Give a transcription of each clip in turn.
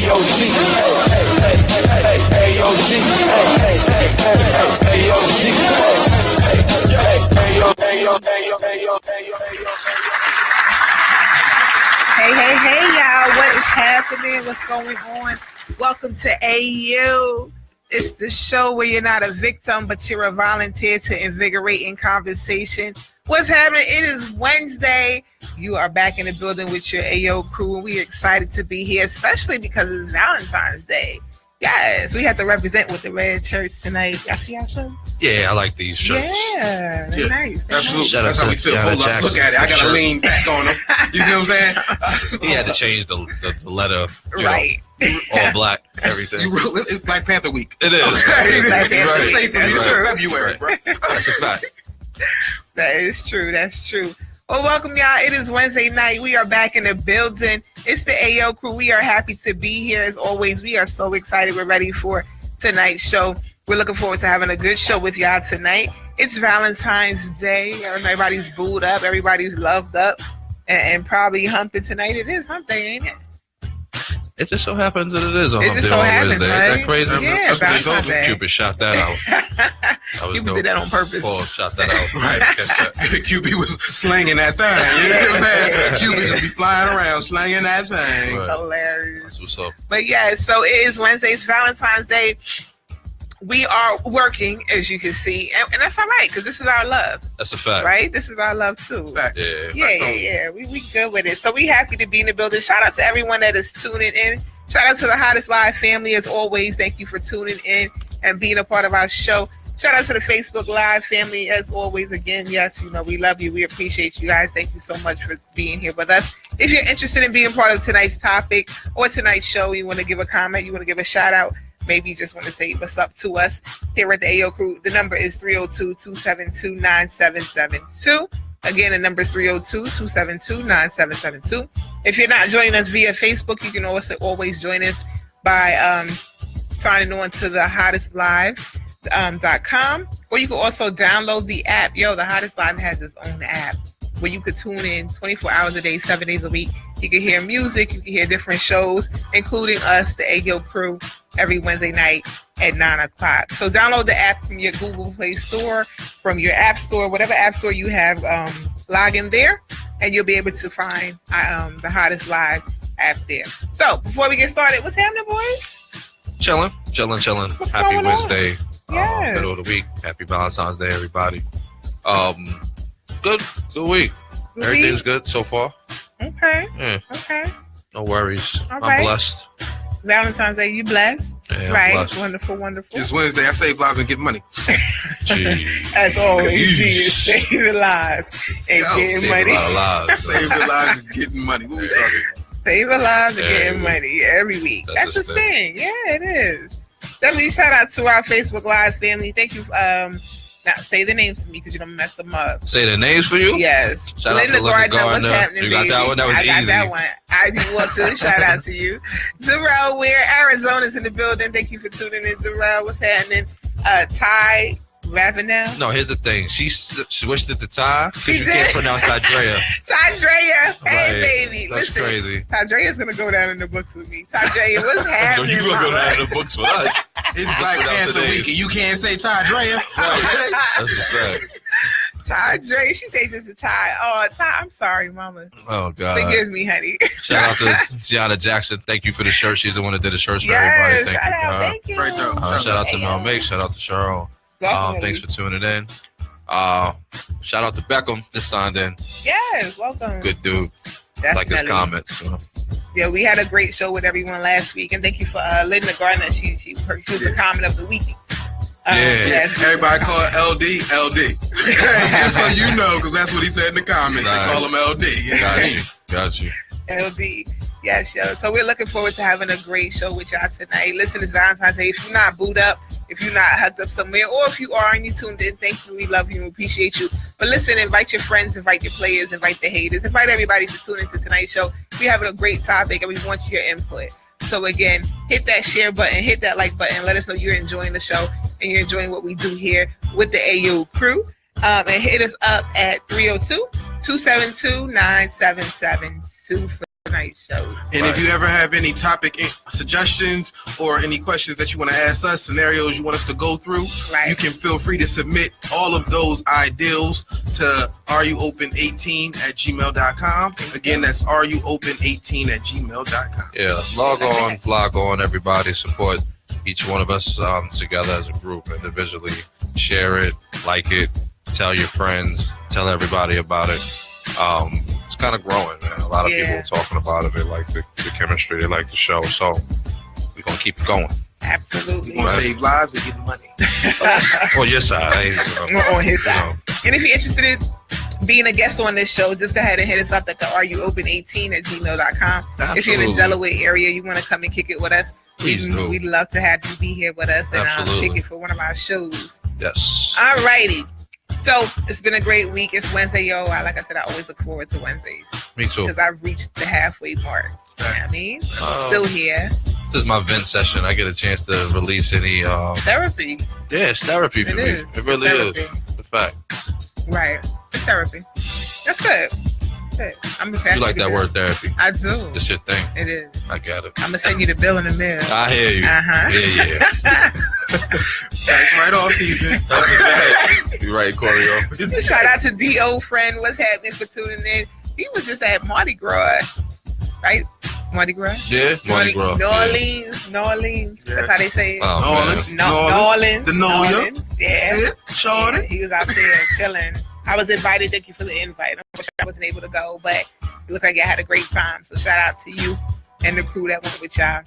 Hey, y'all. What is happening? What's going on? Welcome to AU. It's the show where you're not a victim, but you're a volunteer to invigorate in conversation. What's happening? It is Wednesday. You are back in the building with your AO crew. We're excited to be here, especially because it's Valentine's Day. Yes, we have to represent with the red shirts tonight. Y'all see our shirts? Yeah, I like these shirts. Yeah, they're nice. Absolutely. Shout That's how we feel. Hold up, look at it. I got to lean back on them. You see what I'm saying? He had to change the letter. Right. All black, everything. It's Black Panther week. It is. It's safe for me. It's February, bro. That's a fact. That is true. That's true. Well, welcome, y'all. It is Wednesday night. We are back in the building. It's the AO crew. We are happy to be here. As always, we are so excited. We're ready for tonight's show. We're looking forward to having a good show with y'all tonight. It's Valentine's Day. Everybody's booed up. Everybody's loved up and probably humping tonight. It is hump day, ain't it? It just so happens that it is on It just so happens, Wednesday. right? Isn't that crazy? Yeah, That's what they told Valentine's me. Cupid shot that out. Cupid did that on purpose. Paul shot that out. Right. QB was slinging that thing. You know what I'm saying? QB just be flying around slinging that thing. Right. Hilarious. That's what's up. But yeah, so it is Wednesday. It's Valentine's Day. We are working, as you can see, and that's all right because this is our love. That's a fact. Right? This is our love too. Fact. Yeah. We good with it. So we happy to be in the building. Shout out to everyone that is tuning in. Shout out to the Hottest Live family as always. Thank you for tuning in and being a part of our show. Shout out to the Facebook Live family as always. Again, yes, we love you. We appreciate you guys. Thank you so much for being here with us. If you're interested in being part of tonight's topic or tonight's show, you want to give a comment, you want to give a shout out, maybe you just want to say what's up to us here at the AO Crew. The number is 302-272-9772. Again, the number is 302-272-9772. If you're not joining us via Facebook, you can also always join us by signing on to the hottestlive.com, or you can also download the app. The Hottest Live has its own app where you could tune in 24 hours a day, 7 days a week. You can hear music, you can hear different shows, including us, the AO Crew, every Wednesday night at 9 o'clock. So download the app from your Google Play Store, from your App Store, whatever app store you have, log in there, and you'll be able to find the Hottest Live app there. So before we get started, what's happening, boys? Chilling. What's Happy going Wednesday. Yes. Middle of the week. Happy Valentine's Day, everybody. Good week. Everything's good so far. Okay. Yeah. Okay. No worries. All I'm right. blessed. Valentine's Day, you blessed? Yeah, I'm right. blessed. Wonderful. It's Wednesday. I save lives and get money. Jeez. As always, G is saving lives and getting Save money. a lot of lives. Save your lives and getting money. What we talking about? Saving lives and Every getting week. money every week. That's That's the the thing. Yeah, it is. Definitely shout out to our Facebook Live family. Thank you. Now say the names for me because you don't mess them up. Say the names for you? Yes. Shout out to Linda Gardner. What's Gardner. happening, You got baby? that one? That was I got easy. that one. Ivy Wilson, shout out to you. Darrell Ware, Arizona's in the building. Thank you for tuning in, Darrell. What's happening? Ty Ravenel. No, here's the thing. She switched it to Ty because She you did. can't pronounce Tydrea. Tydrea. Hey, Right. baby. That's Listen, crazy. Tydrea's going to go down in the books with me. Tydrea, what's happening? You gonna go mama? down in the books with us? It's Black Panther week and you can't say Ty Drea. That's a fact. Tydrea. She changed it to Ty. Oh, Ty, I'm sorry, mama. Oh God. Forgive me, honey. Shout out to Gianna Jackson. Thank you for the shirt. She's the one that did the shirts for Yes, everybody. shout Thank out. you. Thank you. Right there. Shout out to Mel Mix. Shout out to Cheryl. Definitely. Thanks for tuning in. Shout out to Beckham. Just signed in. Yes, welcome. Good dude. Definitely. Like his comments. So. Yeah, we had a great show with everyone last week, and thank you for Linda Gardner. She was the comment of the week. Yeah. Everybody call it LD. Just so you know, because that's what he said in the comments. Right. They call him LD. Got you. LD. Yes, yo. So we're looking forward to having a great show with y'all tonight. Listen, it's Valentine's Day. If you're not booed up, if you're not hugged up somewhere, or if you are and you tuned in, thank you. We love you and appreciate you. But listen, invite your friends, invite your players, invite the haters, invite everybody to tune into tonight's show. We're having a great topic and we want your input. So again, hit that share button, hit that like button. Let us know you're enjoying the show and you're enjoying what we do here with the AO crew. And hit us up at 302-272-9772 for tonight's show. And if you ever have any topic suggestions or any questions that you want to ask us, scenarios you want us to go through, you can feel free to submit all of those ideals to areyouopen18@gmail.com. Again, that's areyouopen18@gmail.com. Yeah, log on, everybody. Support each one of us together as a group, individually. Share it, like it, tell your friends, tell everybody about it. It's kind of growing, man. A lot of people are talking about it. They like the chemistry, they like the show, so we're gonna keep it going. Absolutely. We're gonna save lives and get money. On your side, on his side. And if you're interested in being a guest on this show, just go ahead and hit us up at the areyouopen18@gmail.com. If you're in the Delaware area, you want to come and kick it with us, we'd love to have you be here with us and kick it for one of our shows. Yes. All righty. So it's been a great week. It's Wednesday, yo. Like I said, I always look forward to Wednesdays. Me too. Because I've reached the halfway mark. You know what I mean? I'm still here. This is my vent session. I get a chance to release any therapy. Yeah, it's therapy for me. It really is. It's a fact. Right. It's therapy. That's good. Good. I'm a You like that word therapy? I do. It's your thing. It is. I got it. I'm gonna send you the bill in the mail. I hear you. Yeah. Tax write-off season. That's a fact. You right, Corio. Shout out to D.O. friend. What's happening for tuning in? He was just at Mardi Gras, right? Mardi Gras? Yeah, Mardi Gras. New Orleans. Yeah. That's how they say it. Oh, New Orleans. The Noya. Yeah. Shorty. Yeah. He was out there chilling. I was invited. Thank you for the invite. I wasn't able to go, but it looks like I had a great time. So shout out to you and the crew that went with y'all.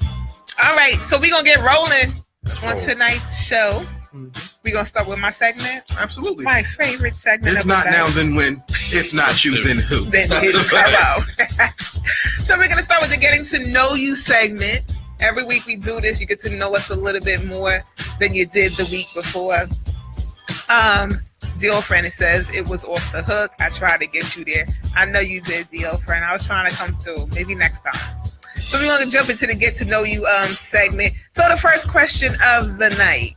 All right, so we're going to get rolling on tonight's show. We're going to start with my segment. Absolutely. My favorite segment. If not now, then when? If not you, then who? Then who? So we're going to start with the Getting to Know You segment. Every week we do this. You get to know us a little bit more than you did the week before. Deal friend, it says it was off the hook. I tried to get you there. I know you did, Deal friend. I was trying to come through. Maybe next time. So we're going to jump into the Get to Know You segment. So the first question of the night.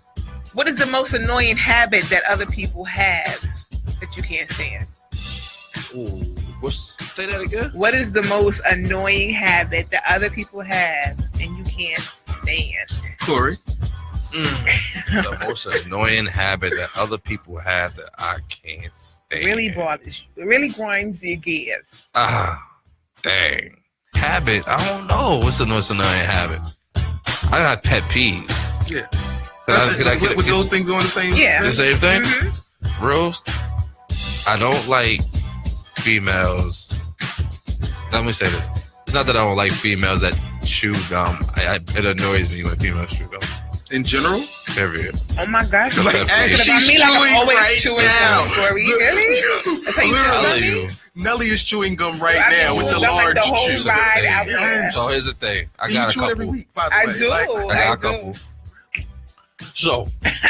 What is the most annoying habit that other people have that you can't stand? Ooh, say that again? What is the most annoying habit that other people have and you can't stand? Corey. The most annoying habit that other people have that I can't stand. Really bothers you. It really grinds your gears. Dang. Habit? I don't know. What's the most annoying habit? I got pet peeves. Yeah. With those things going the same? Yeah. The same thing? Mm-hmm. Rules? I don't like females. Let me say this. It's not that I don't like females that chew gum. It annoys me when females chew gum. In general? Period. Oh my gosh. Like, she's chewing I'm always right chewing now. gum, Corey. Really? That's how you Literally. feel me? Nelly is chewing gum right I now mean, with the like large the whole chew. ride out there. Yes. So here's the thing. I You got a chew it every couple. week, by the I way. do. I got a couple. So,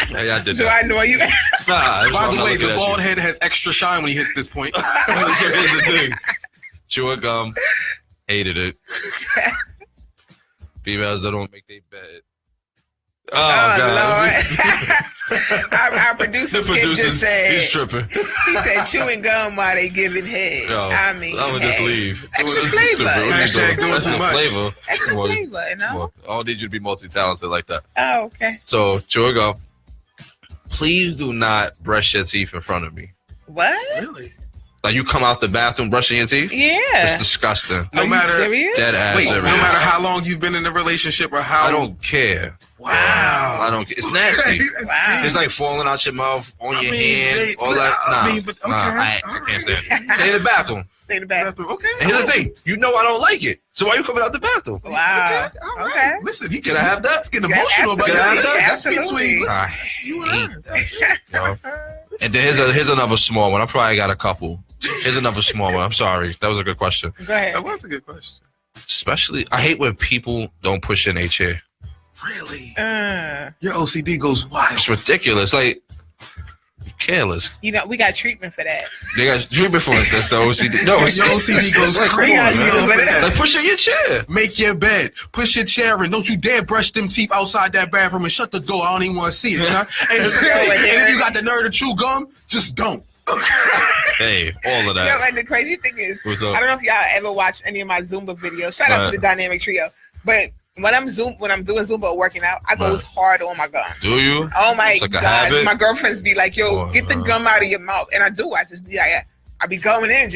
yeah, I did Do that. I know you? Nah, By the way, the bald head has extra shine when he hits this point. So here's the thing. Chewing gum. Hated it. Females that don't make their bed. Oh, God. Lord. our producer just said, he's tripping. he said chewing gum while they giving head. Yo, I mean, I'm going to just leave. Extra flavor. Hashtag doing That's too the much. flavor. Extra Come on. flavor, you know? I don't need you to be multi-talented like that. Oh, okay. So, chewing gum. Please do not brush your teeth in front of me. What? Really? Like you come out the bathroom brushing your teeth? Yeah. It's disgusting. No matter Dead ass Wait, no serious. matter how long you've been in a relationship or how I don't care. Wow. I don't care. It's nasty. Wow. It's like falling out your mouth, on your hand, all that. I can't stand it. Stay in the bathroom. Stay in the bathroom. Okay. And here's the thing. You know I don't like it. So why you coming out the bathroom? Wow. Okay. All right. Okay. Listen, Can I have that? It's getting emotional about absolutely. that. That's Absolutely. between I you and I. hate that. Yo. And then here's another small one. I probably got a couple. Here's another small one. I'm sorry. That was a good question. Go ahead. That was a good question. Especially, I hate when people don't push in their chair. Really? Your OCD goes It's wild. ridiculous. Like, careless. You know, we got treatment for that. They got treatment for it. That's the OCD. No, Your it's OCD goes like, crazy. come on, Yeah, man. yeah. Like, push in your chair. Make your bed. Push your chair in. Don't you dare brush them teeth outside that bathroom and shut the door. I don't even want to see it, son. And if you got the nerve to chew gum, just don't. Hey, all of that. You know, and the crazy thing is, I don't know if y'all ever watched any of my Zumba videos. Shout out to the Dynamic Trio. But when I'm doing Zumba or working out, I go as hard on my gum. Do you? Oh my gosh. My girlfriends be like, yo, get the gum out of your mouth. And I do. I just be like, I be going in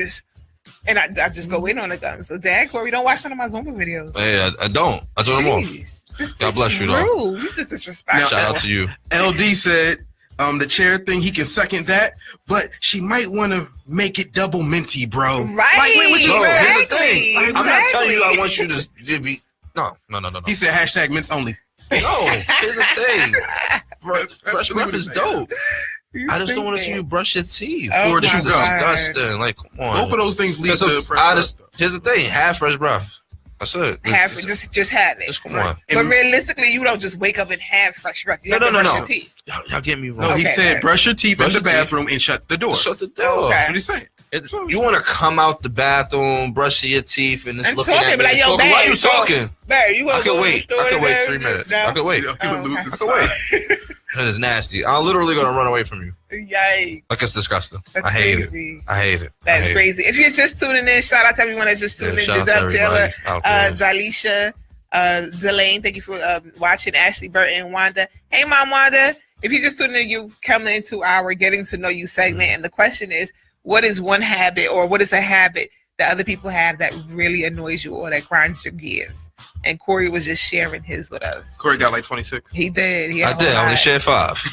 and I just go in on the gum. So Dad, Corey, don't watch some of my Zumba videos. Hey, I don't. I do them all. God bless you, though. This is disrespectful. Shout out to you. LD said, the chair thing, he can second that, but she might want to make it double minty, bro. Right. Like, here's the thing. I'm not telling you I want you to be. No. He said hashtag mints only. No, here's the thing. Fresh breath is dope. I just don't want to see you brush your teeth. Or this is disgusting. Like, come on. Both of those things lead to fresh breath. Here's the thing. Have fresh breath. That's it. Just have it. Just come on. But realistically, you don't just wake up and have fresh breath. You have to brush your teeth. Y'all get me wrong. No, he said brush your teeth in the bathroom and shut the door. Shut the door. Okay. That's what he's saying. You want to come out the bathroom, brush your teeth, and I'm looking talking, at me. like, yo, Why are you talking? Barry, you I can wait. I can wait 3 minutes. No? I can wait. He would lose his I can wait. That is nasty. I'm literally going to run away from you. Yikes. Like, it's disgusting. That's I hate crazy. it. I hate it. That's crazy. If you're just tuning in, shout out to everyone that's just tuning in. Giselle Taylor, Zalisha, Delane, thank you for watching. Ashley Burton, Wanda. Hey, Mom Wanda. If you're just tuning in, you come into our Getting to Know You segment. And the question is, what is one habit or what is a habit that other people have that really annoys you or that grinds your gears? And Corey was just sharing his with us. Corey got like 26. He did. I did. I only shared 5.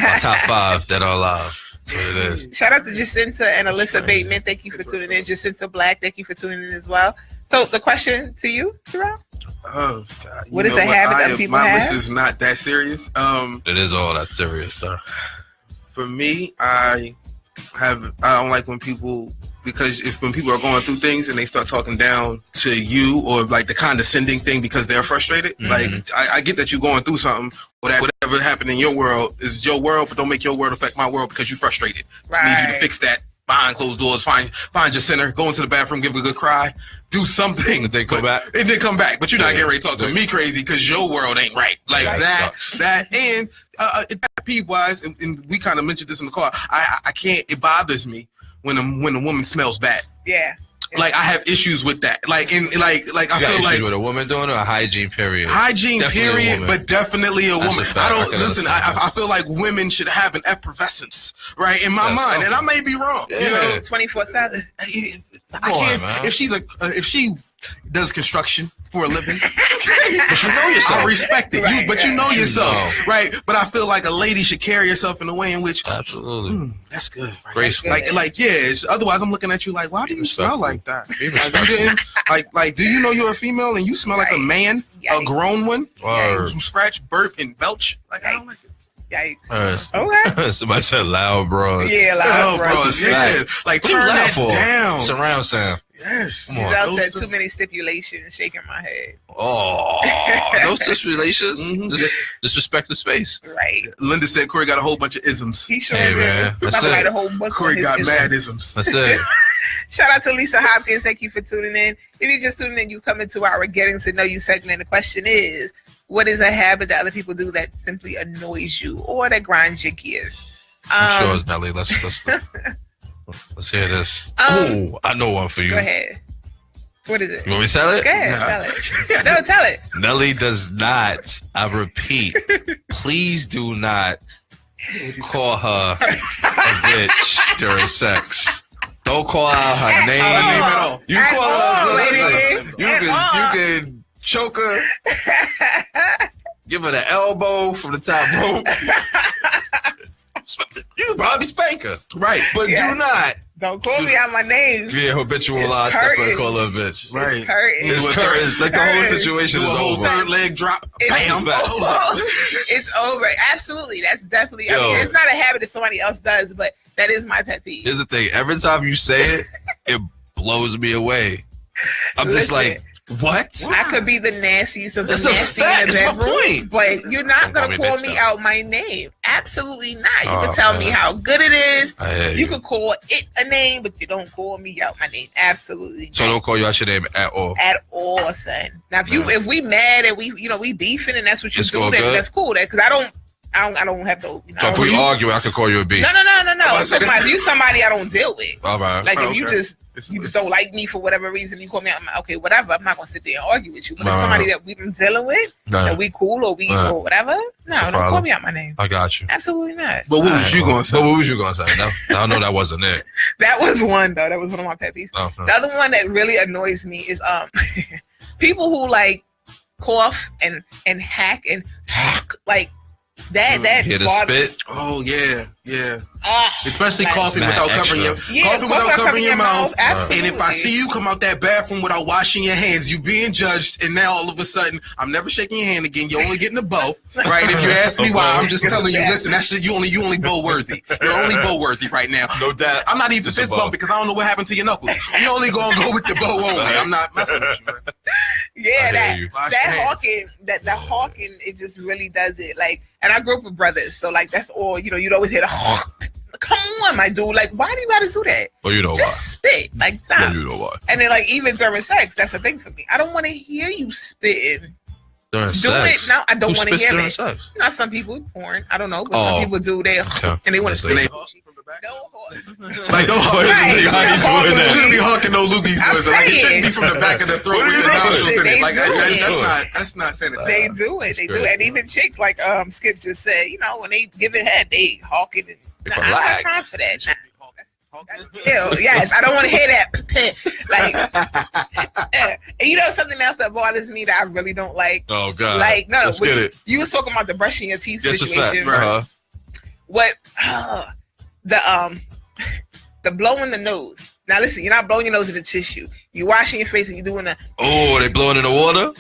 My top 5 that are alive. That's what it is. Shout out to Jacinta and Alyssa Bateman. Thank you for tuning in. Jacinta Black, thank you for tuning in as well. So the question to you, Jerome? Oh, God. What is a habit that people have? My list is not that serious. It is all that serious, sir. For me, I don't like when people, because when people are going through things and they start talking down to you or like the condescending thing because they're frustrated. Like, I get that you're going through something or that whatever happened in your world is your world, but don't make your world affect my world because you're frustrated. Right. I need you to fix that behind closed doors. Find your center, go into the bathroom, give a good cry, do something. Did they come back? It did come back, but you're not getting ready to talk to me crazy because your world ain't right. Like that, and peeve wise, and we kind of mentioned this in the car. I can't. It bothers me when a woman smells bad. Yeah. Like I have issues with that. Like I feel like with a woman doing it or a hygiene period. Hygiene Definitely period, but definitely a woman. I don't listen. I feel like women should have an effervescence, right? In my mind, and I may be wrong. Yeah. You know, 24/7. I can't. If she does construction for a living, but you know yourself. I respect it. Right, you know yourself, right? But I feel like a lady should carry herself in a way in which absolutely that's good. Right? Graceful. Otherwise I'm looking at you like, why do you smell like that? Be Like, you didn't, like, do you know you're a female and you smell like a man, a grown one, who scratch, burp, and belch? Like, I don't like it. Yikes. Okay. Somebody said loud, bro. Yeah, loud, bro. Like, turn that down. Surround sound. Yes. Giselle said too many stipulations, shaking my head. Oh, no stipulations. Disrespect the space. Right. Linda said Corey got a whole bunch of isms. He sure Hey, did. man. That's it. A whole book Corey got mad isms. That's it. Shout out to Lisa Hopkins. Thank you for tuning in. If you're just tuning in, you come into our Getting to Know You segment. The question is, what is a habit that other people do that simply annoys you or that grinds your gears? I'm sure it's Nelly. Let's hear this. I know one for you. Go ahead. What is it? You want me to tell it? Go ahead, tell it. No, tell it. Nelly does not, I repeat, please do not call her a bitch during sex. Don't call out her name. At all. You call her, listen, you can choke her, give her the elbow from the top rope. You can probably spank her. Right. But do not. Don't call me out my name. Yeah, habitual lie stuff and call her a bitch. Right. It's curtains. Like the whole situation is over. Third leg drop. Bam. It's over. Absolutely. That's definitely. I mean, it's not a habit that somebody else does, but that is my pet peeve. Here's the thing. Every time you say it, it blows me away. I'm just like, what? I could be the nastiest of the That's nasty a fact. in the That's my bedroom, point. but you're not going to call me out my name. Absolutely not. You can tell me how good it is. You can call it a name, but you don't call me out my name. Absolutely not. So don't call you out your name at all? At all, son. Now, if we mad and we beefing and that's what you do, then that's cool. Because I don't I don't have to. So if we argue, I could call you a B. No. So you somebody I don't deal with. All right. Like if you just don't like me for whatever reason, you call me. I'm like, okay, whatever. I'm not gonna sit there and argue with you. But if somebody that we've been dealing with, and we cool or or whatever, don't call me out my name. I got you. Absolutely not. But what was you gonna say? But what was you gonna say? I know that wasn't it. That was one though. That was one of my pet peeves. The other one that really annoys me is people who like cough and hack and like that Hit a bothers. spit. Oh yeah. Especially coughing without covering your mouth. Absolutely. And if I see you come out that bathroom without washing your hands, you being judged, and now all of a sudden I'm never shaking your hand again. You're only getting a bow, right? If you ask me why, I'm just telling you. Listen, that's just, you only bow worthy. You're only bow worthy right now. No doubt. I'm not even fist bump because I don't know what happened to your knuckles. You only gonna go with the bow only. I'm not messing with you, man. Yeah, that hawking, it just really does it. Like, and I grew up with brothers, so like that's all. You'd always hear the hawk. Come on, my dude. Like, why do you gotta do that? Well, you know just why. Spit. Like, stop. Well, you know why. And then, like, even during sex, that's a thing for me. I don't want to hear you spitting. During sex? It now. I don't want to hear it. Sex? Some people porn. I don't know, but some people do. And they want to spit. Like don't hawk. You shouldn't be hawking no loogies. Like it shouldn't be from the back of the throat with the nostrils in it. Like that's not sanitary. They do it. They do it. And even chicks, like Skip just said, when they give it head, they hawk it. I don't have time for that. Yes, I don't want to hear that. And something else that bothers me that I really don't like. Oh God! Like you was talking about the brushing your teeth situation. What the blowing the nose. Now listen, you're not blowing your nose in the tissue. You're washing your face and you're doing they blowing in the water?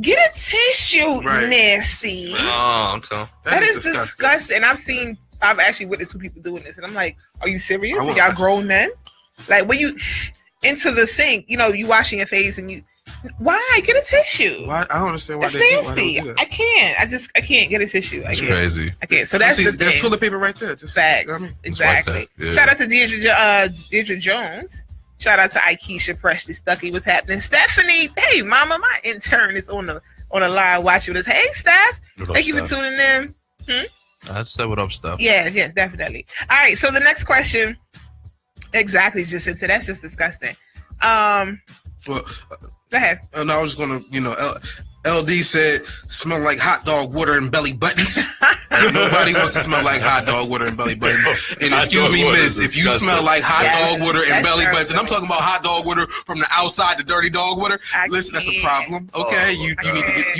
Get a tissue, nasty. Oh, okay. That is disgusting. I've actually witnessed two people doing this, and I'm like, are you serious? Are y'all grown men? Like when you into the sink, you washing your face and you. Why get a tissue? Why? I don't understand why. That's nasty. I can't. I can't get a tissue. It's crazy. I can't. So that's the thing. There's toilet paper right there. Facts. Exactly. Like shout out to Deirdre Jones. Shout out to Aikisha Presley Stuckey. What's happening? Stephanie. Hey, mama, my intern is on the line watching us. Hey, Steph. Thank you for tuning in. I said what up, Steph. Yes, definitely. All right. So the next question. Exactly. Just into that's just disgusting. Well. Go ahead. And I was gonna, LD said smell like hot dog water and belly buttons. Nobody wants to smell like hot dog water and belly buttons. And excuse me, miss, if you smell like hot dog water and belly buttons, and I'm talking about hot dog water from the outside, the dirty dog water. Listen, that's a problem. Okay, you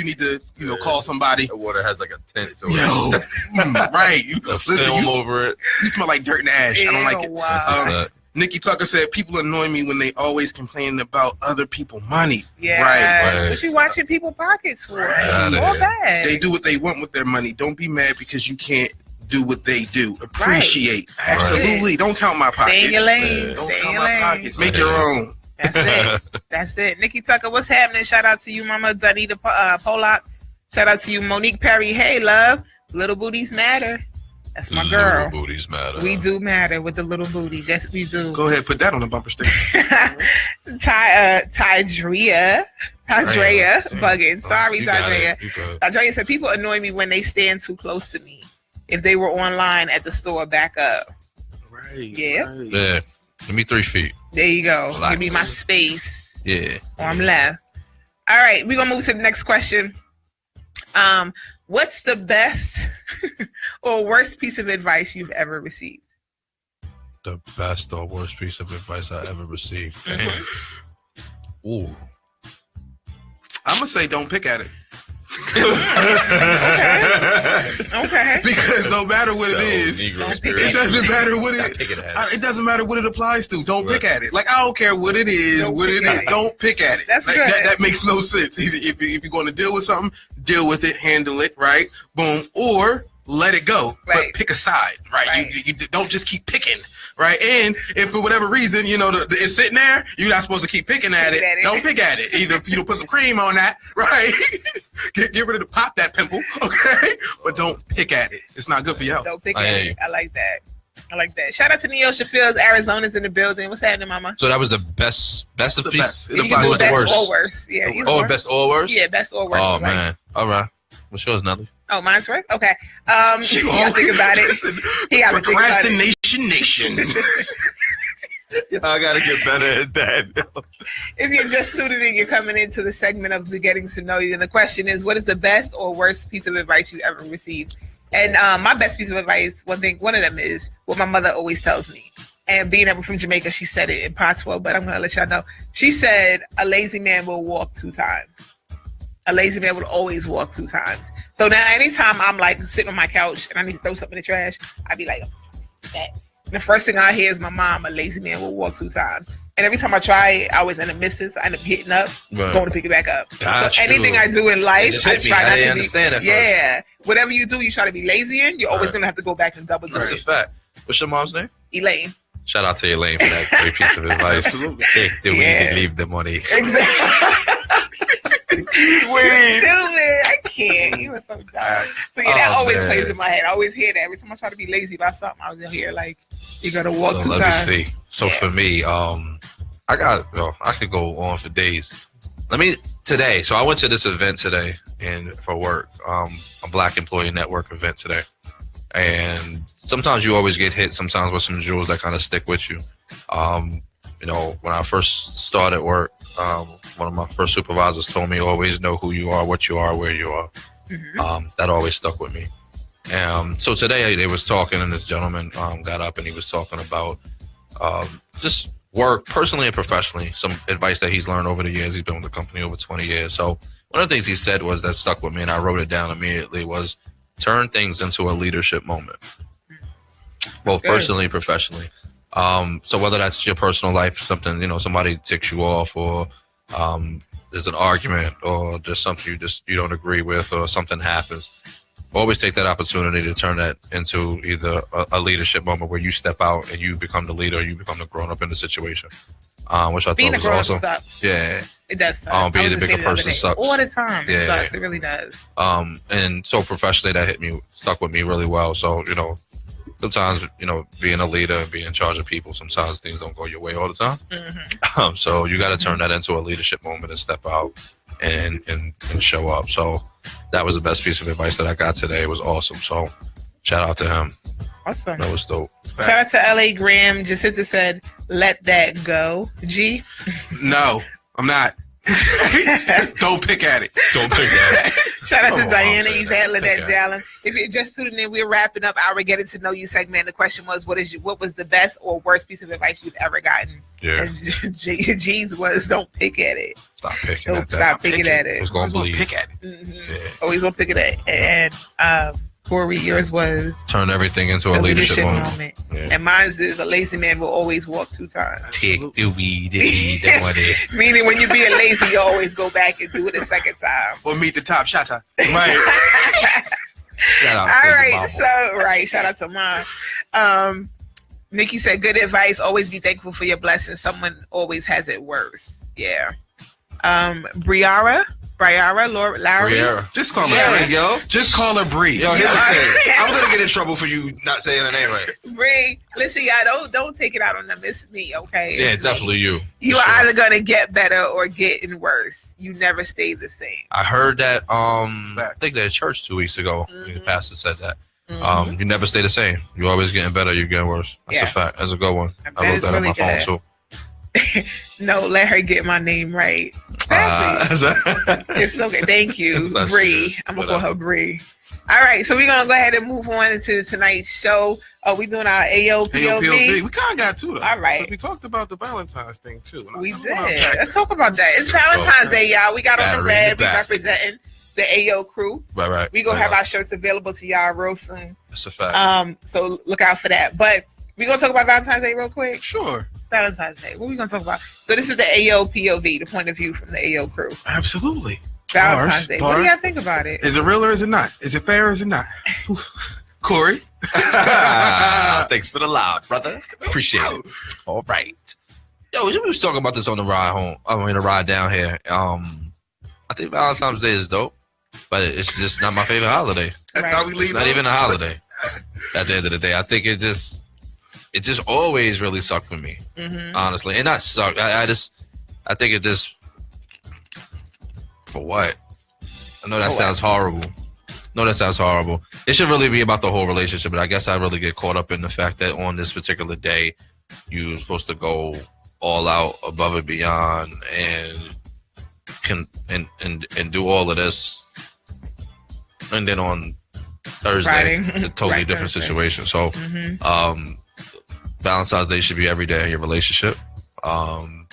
need to call somebody. The water has like a tint to it. Right. Film over it. You smell like dirt and ash. I don't like it. Wow. Nikki Tucker said, people annoy me when they always complain about other people's money. Yeah. Right. What you watching people's pockets for? Bad. They do what they want with their money. Don't be mad because you can't do what they do. Appreciate. Right. Absolutely. Right. Don't count my pockets. Stay in your lane. Don't count my pockets. Make your own. That's it. Nikki Tucker, what's happening? Shout out to you, Mama Danita Polak. Shout out to you, Monique Perry. Hey, love. Little booties matter. That's my girl. Little booties matter. We do matter with the little booties. Yes, we do. Go ahead, put that on the bumper sticker. Tydrea bugging. Sorry, Tydrea. Tydrea said people annoy me when they stand too close to me. If they were online at the store, back up. Right. Yeah. Right. Yeah. Give me 3 feet. There you go. Relax. Give me my space. Yeah. I'm left. All right, we're gonna move to the next question. What's the best or worst piece of advice you've ever received? The best or worst piece of advice I ever received. Ooh. I'm gonna say don't pick at it. Okay. Because no matter what it is, it doesn't matter what it doesn't matter what it applies to. Don't pick at it. Like I don't care what it is, Don't pick at it. That's like, good. That makes no sense. If you're going to deal with something, deal with it, handle it, right? Boom. Or let it go. Right. But pick a side, right? You don't just keep picking. Right, and if for whatever reason it's sitting there, you're not supposed to keep picking at it. Don't pick at it. Either put some cream on that, right? get rid of pop that pimple, okay? But don't pick at it. It's not good for you. Don't pick at it. I like that. Shout out to Neosha Fields. Arizona's in the building. What's happening, Mama? So that was the best of piece. You can do best or worst. Yeah. Best or worst. Yeah, best or worst. Oh man. All right. What's yours, Nelly? Oh, mine's first? Okay. You gotta think about it. He gotta think about it. Procrastination nation. I gotta get better at that. If you're just tuning in, you're coming into the segment of the Getting to Know You. And the question is, what is the best or worst piece of advice you ever received? And my best piece of advice, one of them is what my mother always tells me. And being able from Jamaica, she said it in patois, but I'm going to let y'all know. She said, a lazy man will walk 2 times. A lazy man would always walk 2 times. So now anytime I'm like sitting on my couch and I need to throw something in the trash, I'd be like, that. The first thing I hear is my mom, a lazy man will walk 2 times. And every time I try it, I always end up missing. So I end up hitting up, going to pick it back up. Got so you. anything I do in life, I try not to understand be. Yeah. Whatever you do, you try to be lazy in, you're always going to have to go back and double do That's it. a fact. What's your mom's name? Elaine. Shout out to Elaine for that great piece of advice. Absolutely. Do we need to leave the money? Exactly. Wait. Stupid. I can't. You were so dumb. So yeah, that always plays in my head. I always hear that. Every time I try to be lazy about something, I was in here like, you gotta walk 2 times. Let me see. So for me, I could go on for days. Today. So I went to this event today for work, a Black Employee Network event today. And sometimes you always get hit sometimes with some jewels that kind of stick with you. When I first started work, one of my first supervisors told me, always know who you are, what you are, where you are. Mm-hmm. That always stuck with me. So today they was talking, and this gentleman got up and he was talking about just work personally and professionally, some advice that he's learned over the years. He's been with the company over 20 years. So one of the things he said was that stuck with me, and I wrote it down immediately, was turn things into a leadership moment, both personally and professionally. So whether that's your personal life, something, somebody ticks you off, or there's an argument, or just something you don't agree with, or something happens, always take that opportunity to turn that into either a leadership moment where you step out and you become the leader, or you become the grown up in the situation. Which I being thought was awesome. Sucks. Yeah, it does suck. Being the bigger person sucks all the time. It sucks. It really does. And so professionally, that stuck with me really well. So sometimes being a leader and being in charge of people, sometimes things don't go your way all the time. Mm-hmm. So you got to turn that into a leadership moment and step out and show up. So that was the best piece of advice that I got today. It was awesome. So shout out to him. Awesome. That was dope. Shout out to LA Graham. Jacinta said, let that go. G? No, I'm not. Don't pick at it. Don't pick at it. Shout out to Diana, Yvette, Lynette, Dallin. If you're just tuning in, we're wrapping up our Getting to Know You segment. The question was, what was the best or worst piece of advice you've ever gotten? Yeah. And G's was, don't pick at it. Stop picking at that. Stop picking at it. It's going to bleed. Pick at it. Mm-hmm. Yeah. Always going to pick at it. And Corey, yours was turn everything into a leadership moment. Yeah. And mine is a lazy man will always walk 2 times. Take the weed, Meaning when you're being lazy, you always go back and do it a second time. Or meet the top shotter. Right. Shout out to mom. Nikki said, good advice. Always be thankful for your blessings. Someone always has it worse. Yeah. Briara, Lowry. Just call her Bree. Yo. Just call her Bree. Yo, here's the thing. I'm gonna get in trouble for you not saying her name right. Bree, listen, y'all, don't take it out on them. It's me, okay? It's definitely you. You are either gonna get better or getting worse. You never stay the same. I heard that. I think that at church 2 weeks ago, the pastor said that. You never stay the same. You're always getting better. You're getting worse. That's a fact. That's a good one. I wrote that on my phone too. No, let her get my name right. It's okay. Thank you, Bree. I'm gonna call her Bree. All right, so we're gonna go ahead and move on into tonight's show. We doing our AYOPOV. We kind of got to though. All right. We talked about the Valentine's thing too. We did. Let's talk about that. It's Valentine's Day, y'all. We got on the red. We representing the AYO crew. Right. We gonna have our shirts available to y'all real soon. That's a fact. So look out for that. But we gonna talk about Valentine's Day real quick. Sure. Valentine's Day. What are we gonna talk about? So this is the AYOPOV, the point of view from the AYO crew. Absolutely. Valentine's Day. What do y'all think about it? Is it real or is it not? Is it fair or is it not? Corey. Thanks for the live, brother. Appreciate it. All right. Yo, we was talking about this on the ride home. The ride down here. I think Valentine's Day is dope, but it's just not my favorite holiday. That's how we leave. It's not even a holiday. At the end of the day, I think it just always really sucked for me, honestly. And not sucked. I think it just, for what? I know that sounds horrible. No, that sounds horrible. It should really be about the whole relationship, but I guess I really get caught up in the fact that on this particular day, you're supposed to go all out, above and beyond, and do all of this, and then on Thursday, it's a totally different situation. So, Valentine's Day should be every day in your relationship, and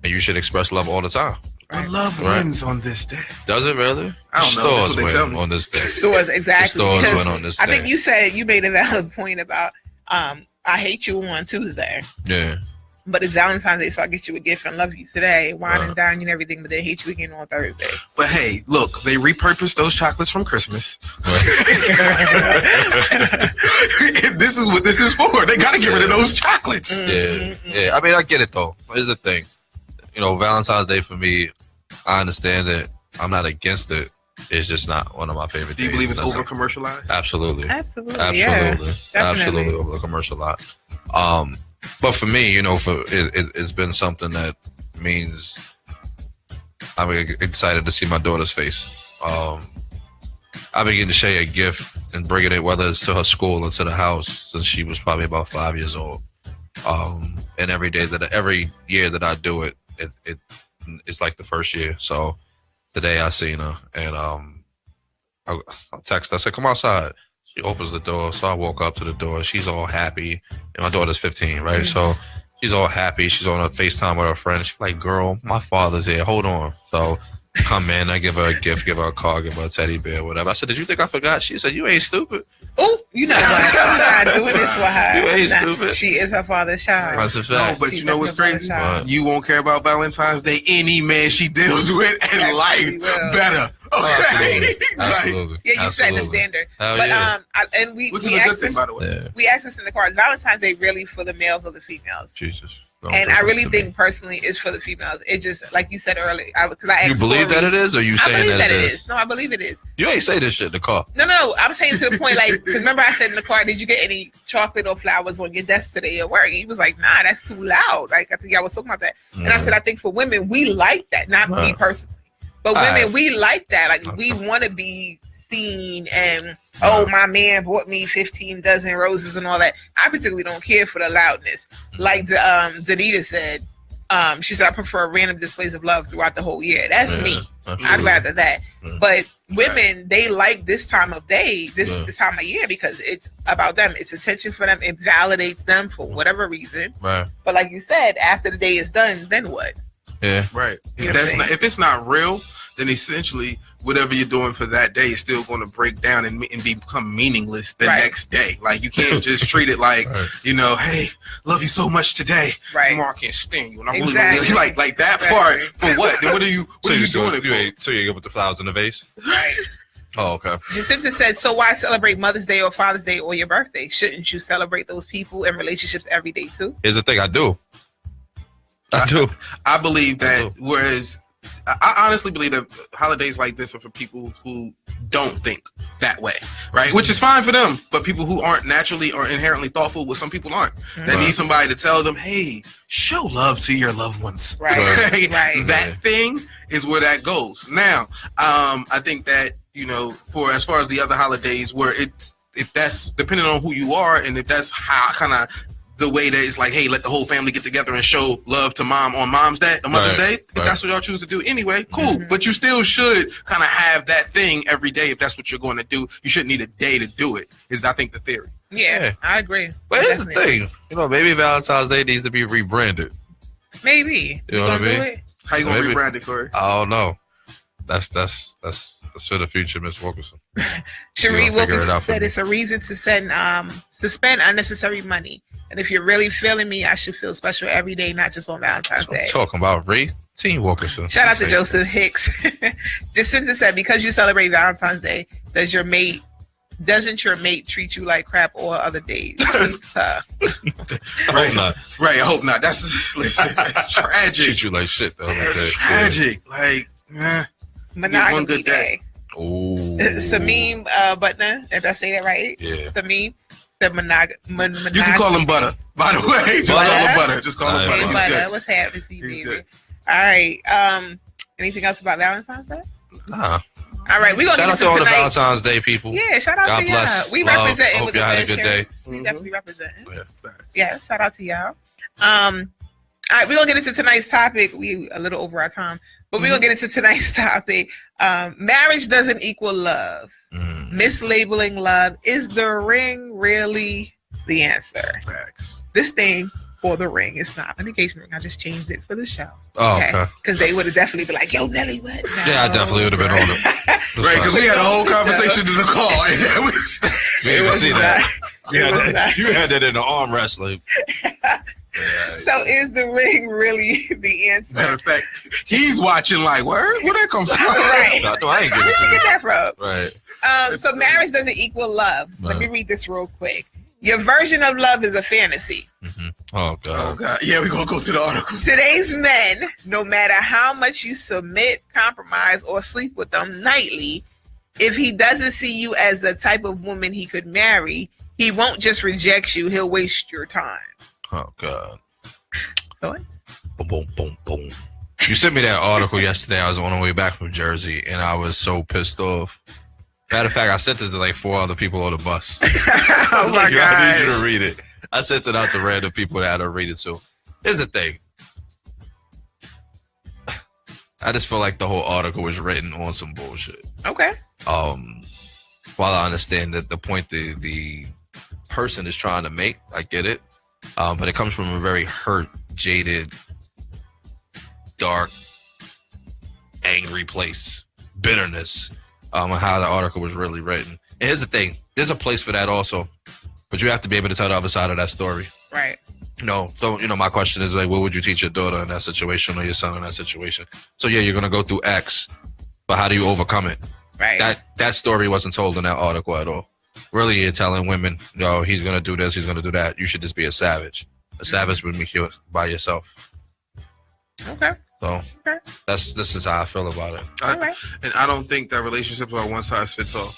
you should express love all the time. But love wins on this day. Does it really? I don't know. That's what they tell me. On this day. Stores, exactly. The stores win on this day. I think you made a valid point about I hate you on Tuesday. Yeah. But it's Valentine's Day, so I get you a gift and love you today, wine and dine and everything, but then hate you again on Thursday. But hey, look, they repurposed those chocolates from Christmas. This is what this is for. They got to get rid of those chocolates. Yeah. I mean, I get it though. Here's the thing. Valentine's Day for me, I understand it. I'm not against it. It's just not one of my favorite days. Do you believe it's over commercialized? Absolutely. Yeah, Absolutely over commercialized. But for me, it's been something that means I'm excited to see my daughter's face. I've been getting to share a gift and bringing it, whether it's to her school or to the house, since she was probably about 5 years old. And every year that I do it, it's like the first year. So today I seen her, and I text her. I said, "Come outside." She opens the door, so I walk up to the door. She's all happy, and my daughter's 15, right? So she's all happy. She's on a FaceTime with her friend. She's like, "Girl, my father's here. Hold on." So come in. I give her a gift, give her a car, give her a teddy bear, whatever. I said, "Did you think I forgot?" She said, "You ain't stupid." Oh, you know what? I'm not doing this for her. You ain't stupid. She is her father's child. That's a fact. No, but you know what's crazy? You won't care about Valentine's Day. Any man she deals with in life better. Okay. Absolutely. Yeah, you set the standard. Hell but yeah. Which is a good thing, by the way. Yeah. We asked this in the cards. Valentine's Day really for the males or the females? Jesus. And I really think personally it's for the females. It just, like you said earlier, because I asked you believe that it is, or you saying that it is? No, I believe it is. You ain't say this shit in the car. No. I'm saying to the point, like, because remember I said in the car, did you get any chocolate or flowers on your desk today at work? And he was like, nah, that's too loud. Like, I think I was talking about that. And I said, I think for women, we like that. Not me personally. But women, we like that. Like, we want to be seen and, my man bought me 15 dozen roses and all that. I particularly don't care for the loudness. Like Danita said, she said, I prefer random displays of love throughout the whole year. That's me. Absolutely. I'd rather that. But women, they like this time of day, this time of year, because it's about them. It's attention for them. It validates them for whatever reason. Right. But like you said, after the day is done, then what? Yeah. Right. If it's not real, then essentially whatever you're doing for that day is still going to break down and become meaningless the next day. Like, you can't just treat it like, hey, love you so much today. Tomorrow I can't stand you. And I'm really like that part for what? Then what are you doing it for? So you go with the flowers in the vase? Right. Oh, okay. Jacinta said, so why celebrate Mother's Day or Father's Day or your birthday? Shouldn't you celebrate those people and relationships every day too? Here's the thing, I do. I believe that, whereas I honestly believe that holidays like this are for people who don't think that way, right? Which is fine for them, but people who aren't naturally or inherently thoughtful, what some people aren't, that need somebody to tell them, hey, show love to your loved ones. Right. That thing is where that goes. Now, I think that, for as far as the other holidays, where if that's depending on who you are, and if that's how kind of the way that it's like, hey, let the whole family get together and show love to mom on Mother's Day. If that's what y'all choose to do anyway, cool. But you still should kind of have that thing every day if that's what you're going to do. You shouldn't need a day to do it, is I think the theory. Yeah, I agree. But here's the thing, maybe Valentine's Day needs to be rebranded. Maybe. You know what I mean? How you going to rebrand it, Corey? I don't know. That's for the future, Miss Wilkerson. Cherie Wilkerson said it's a reason to spend unnecessary money. And if you're really feeling me, I should feel special every day, not just on Valentine's Day. Talking about Team Wilkerson. Shout out to Joseph Hicks. Jacinta said, because you celebrate Valentine's Day, doesn't your mate treat you like crap all other days? I hope not. Right, I hope not. That's tragic. Treat you like shit the other day. That's tragic. Like, Monogamy Day. Oh. Samim Butner, if I say that right? Yeah. Samim said monogamy. You can call him Butter, by the way. Just call him Butter. Just call him Butter. What's happening, baby? All right. Anything else about Valentine's Day? Nah. All right, we're gonna Shout get out into to all the tonight. Valentine's Day people. Yeah, shout out God to y'all. bless. We Love. representing Hope with y'all the had a good day. insurance. We definitely representing. Yeah. Shout out to y'all. All right, we're gonna get into tonight's topic. We a little over our time, but we're gonna get into tonight's topic. Marriage doesn't equal love. Mislabeling love. Is the ring really the answer? Facts. This thing for the ring is not an engagement ring. I just changed it for the show. Oh, okay. Because they would have definitely been like, "Yo, Nelly, what?" No. Yeah, I definitely would have been on it. Right, because we had a whole conversation in the call. We didn't see that. You It had that in the arm wrestling. So is the ring really the answer? Matter of fact, he's watching like, where that come from? Right. No, I ain't Where getting did you get that from? Right. So marriage doesn't equal love. Let me read this real quick. Your version of love is a fantasy. Oh, God. Oh, God. Yeah, we're going to go to the article. Today's men, no matter how much you submit, compromise, or sleep with them nightly, if he doesn't see you as the type of woman he could marry, he won't just reject you. He'll waste your time. Oh, God. Thoughts? Boom, boom, boom, boom. You sent me that article yesterday. I was on the way back from Jersey, and I was so pissed off. Matter of fact, I sent this to like 4 other people on the bus. I was like, I need you to read it. I sent it out to random people that I don't read it to. Here's the thing. I just feel like the whole article was written on some bullshit. Okay. While I understand that the point the person is trying to make, I get it. But it comes from a very hurt, jaded, dark, angry place. Bitterness. How the article was really written. And here's the thing. There's a place for that also. But you have to be able to tell the other side of that story. Right. So, my question is like, what would you teach your daughter in that situation or your son in that situation? So, yeah, you're going to go through X, but how do you overcome it? Right. That story wasn't told in that article at all. Really, you're telling women, he's going to do this, he's going to do that. You should just be a savage. A savage would make you by yourself. Okay. So this is how I feel about it. And I don't think that relationships are one size fits all.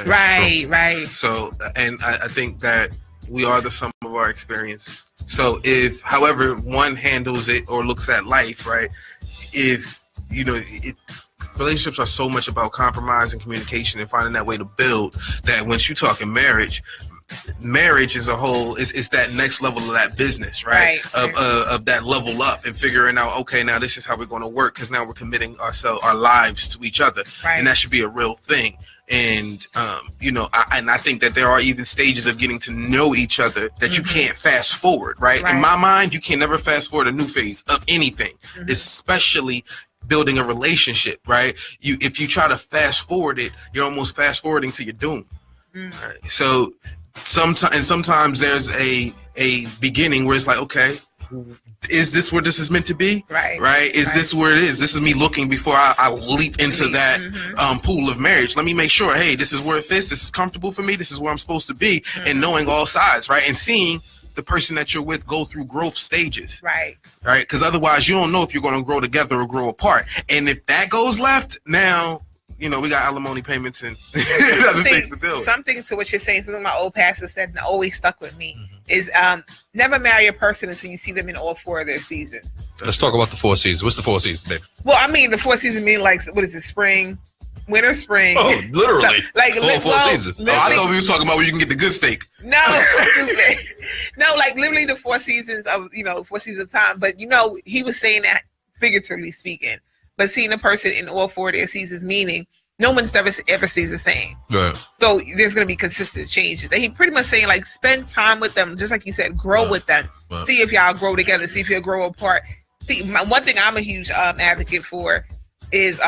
Right. So, and I think that we are the sum of our experiences. So if, however, one handles it or looks at life, right? If, relationships are so much about compromise and communication and finding that way to build that once you talk in marriage as a whole is that next level of that business, right? Of that level up and figuring out, okay, now this is how we're going to work because now we're committing our lives to each other, and that should be a real thing. And I think that there are even stages of getting to know each other that you can't fast forward, right? In my mind, you can never fast forward a new phase of anything, especially building a relationship, right? If you try to fast forward it, you're almost fast forwarding to your doom. Right? So sometimes there's a beginning where it's like, okay, is this where this is meant to be? Right? Is this where it is? This is me looking before I leap into that pool of marriage. Let me make sure, hey, this is where it fits. This is comfortable for me. This is where I'm supposed to be. And knowing all sides, right? And seeing the person that you're with go through growth stages. Right? Because otherwise you don't know if you're going to grow together or grow apart. And if that goes left, now, we got alimony payments and other things to deal with. Something to what you're saying, something my old pastor said and always stuck with me is never marry a person until you see them in all 4 of their seasons. Let's talk about the 4 seasons. What's the 4 seasons, baby? Well, I mean, the 4 seasons mean like, what is it, spring, winter, spring? Oh, literally. Like, four seasons. I thought we was talking about where you can get the good steak. No, no, like literally the 4 seasons of, 4 seasons of time. But, he was saying that figuratively speaking. But seeing a person in all 4 of their seasons, meaning no one's ever stays the same. Right. So there's going to be consistent changes. And he pretty much saying, like, spend time with them, just like you said, grow with them. Right. See if y'all grow together. See if you'll grow apart. See, one thing I'm a huge advocate for is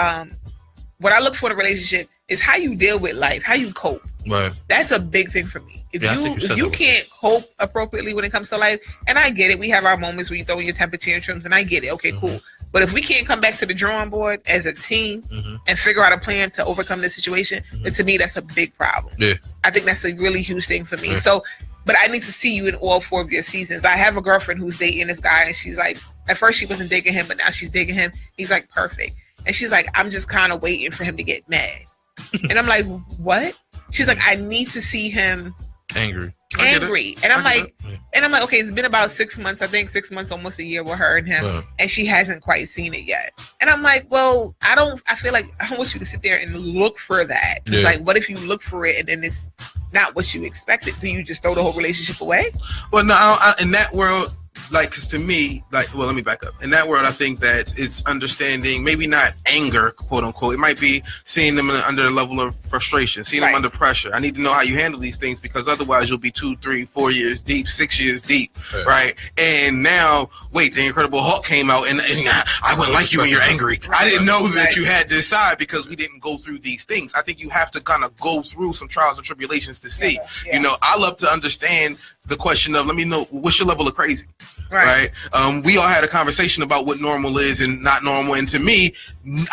what I look for in a relationship is how you deal with life, how you cope. Right. That's a big thing for me. If you can't cope appropriately when it comes to life, and I get it, we have our moments where you throw your temper tantrums, and I get it. Okay, cool. But if we can't come back to the drawing board as a team and figure out a plan to overcome this situation, then to me, that's a big problem. Yeah. I think that's a really huge thing for me. Yeah. So, but I need to see you in all 4 of your seasons. I have a girlfriend who's dating this guy, and she's like, at first she wasn't digging him, but now she's digging him. He's like perfect. And she's like, I'm just kind of waiting for him to get mad. And I'm like, what? She's like, I need to see him Angry. Angry. And I'm like, okay, it's been about 6 months, I think 6 months, almost a year with her and him, and she hasn't quite seen it yet. And I'm like, well, I feel like I don't want you to sit there and look for that. It's like, what if you look for it and then it's not what you expected? Do you just throw the whole relationship away? Well, no, in that world, like, because to me, like, well, let me back up. In that world, I think that it's understanding, maybe not anger, quote unquote. It might be seeing them under a level of frustration, seeing them under pressure. I need to know how you handle these things, because otherwise you'll be 2, 3, 4 years deep, 6 years deep, right? And now, wait, the Incredible Hulk came out, and I wouldn't like you when you're angry. I didn't know that you had this side because we didn't go through these things. I think you have to kind of go through some trials and tribulations to see. You know, I love to understand the question of, let me know, what's your level of crazy? Right. We all had a conversation about what normal is and not normal. And to me,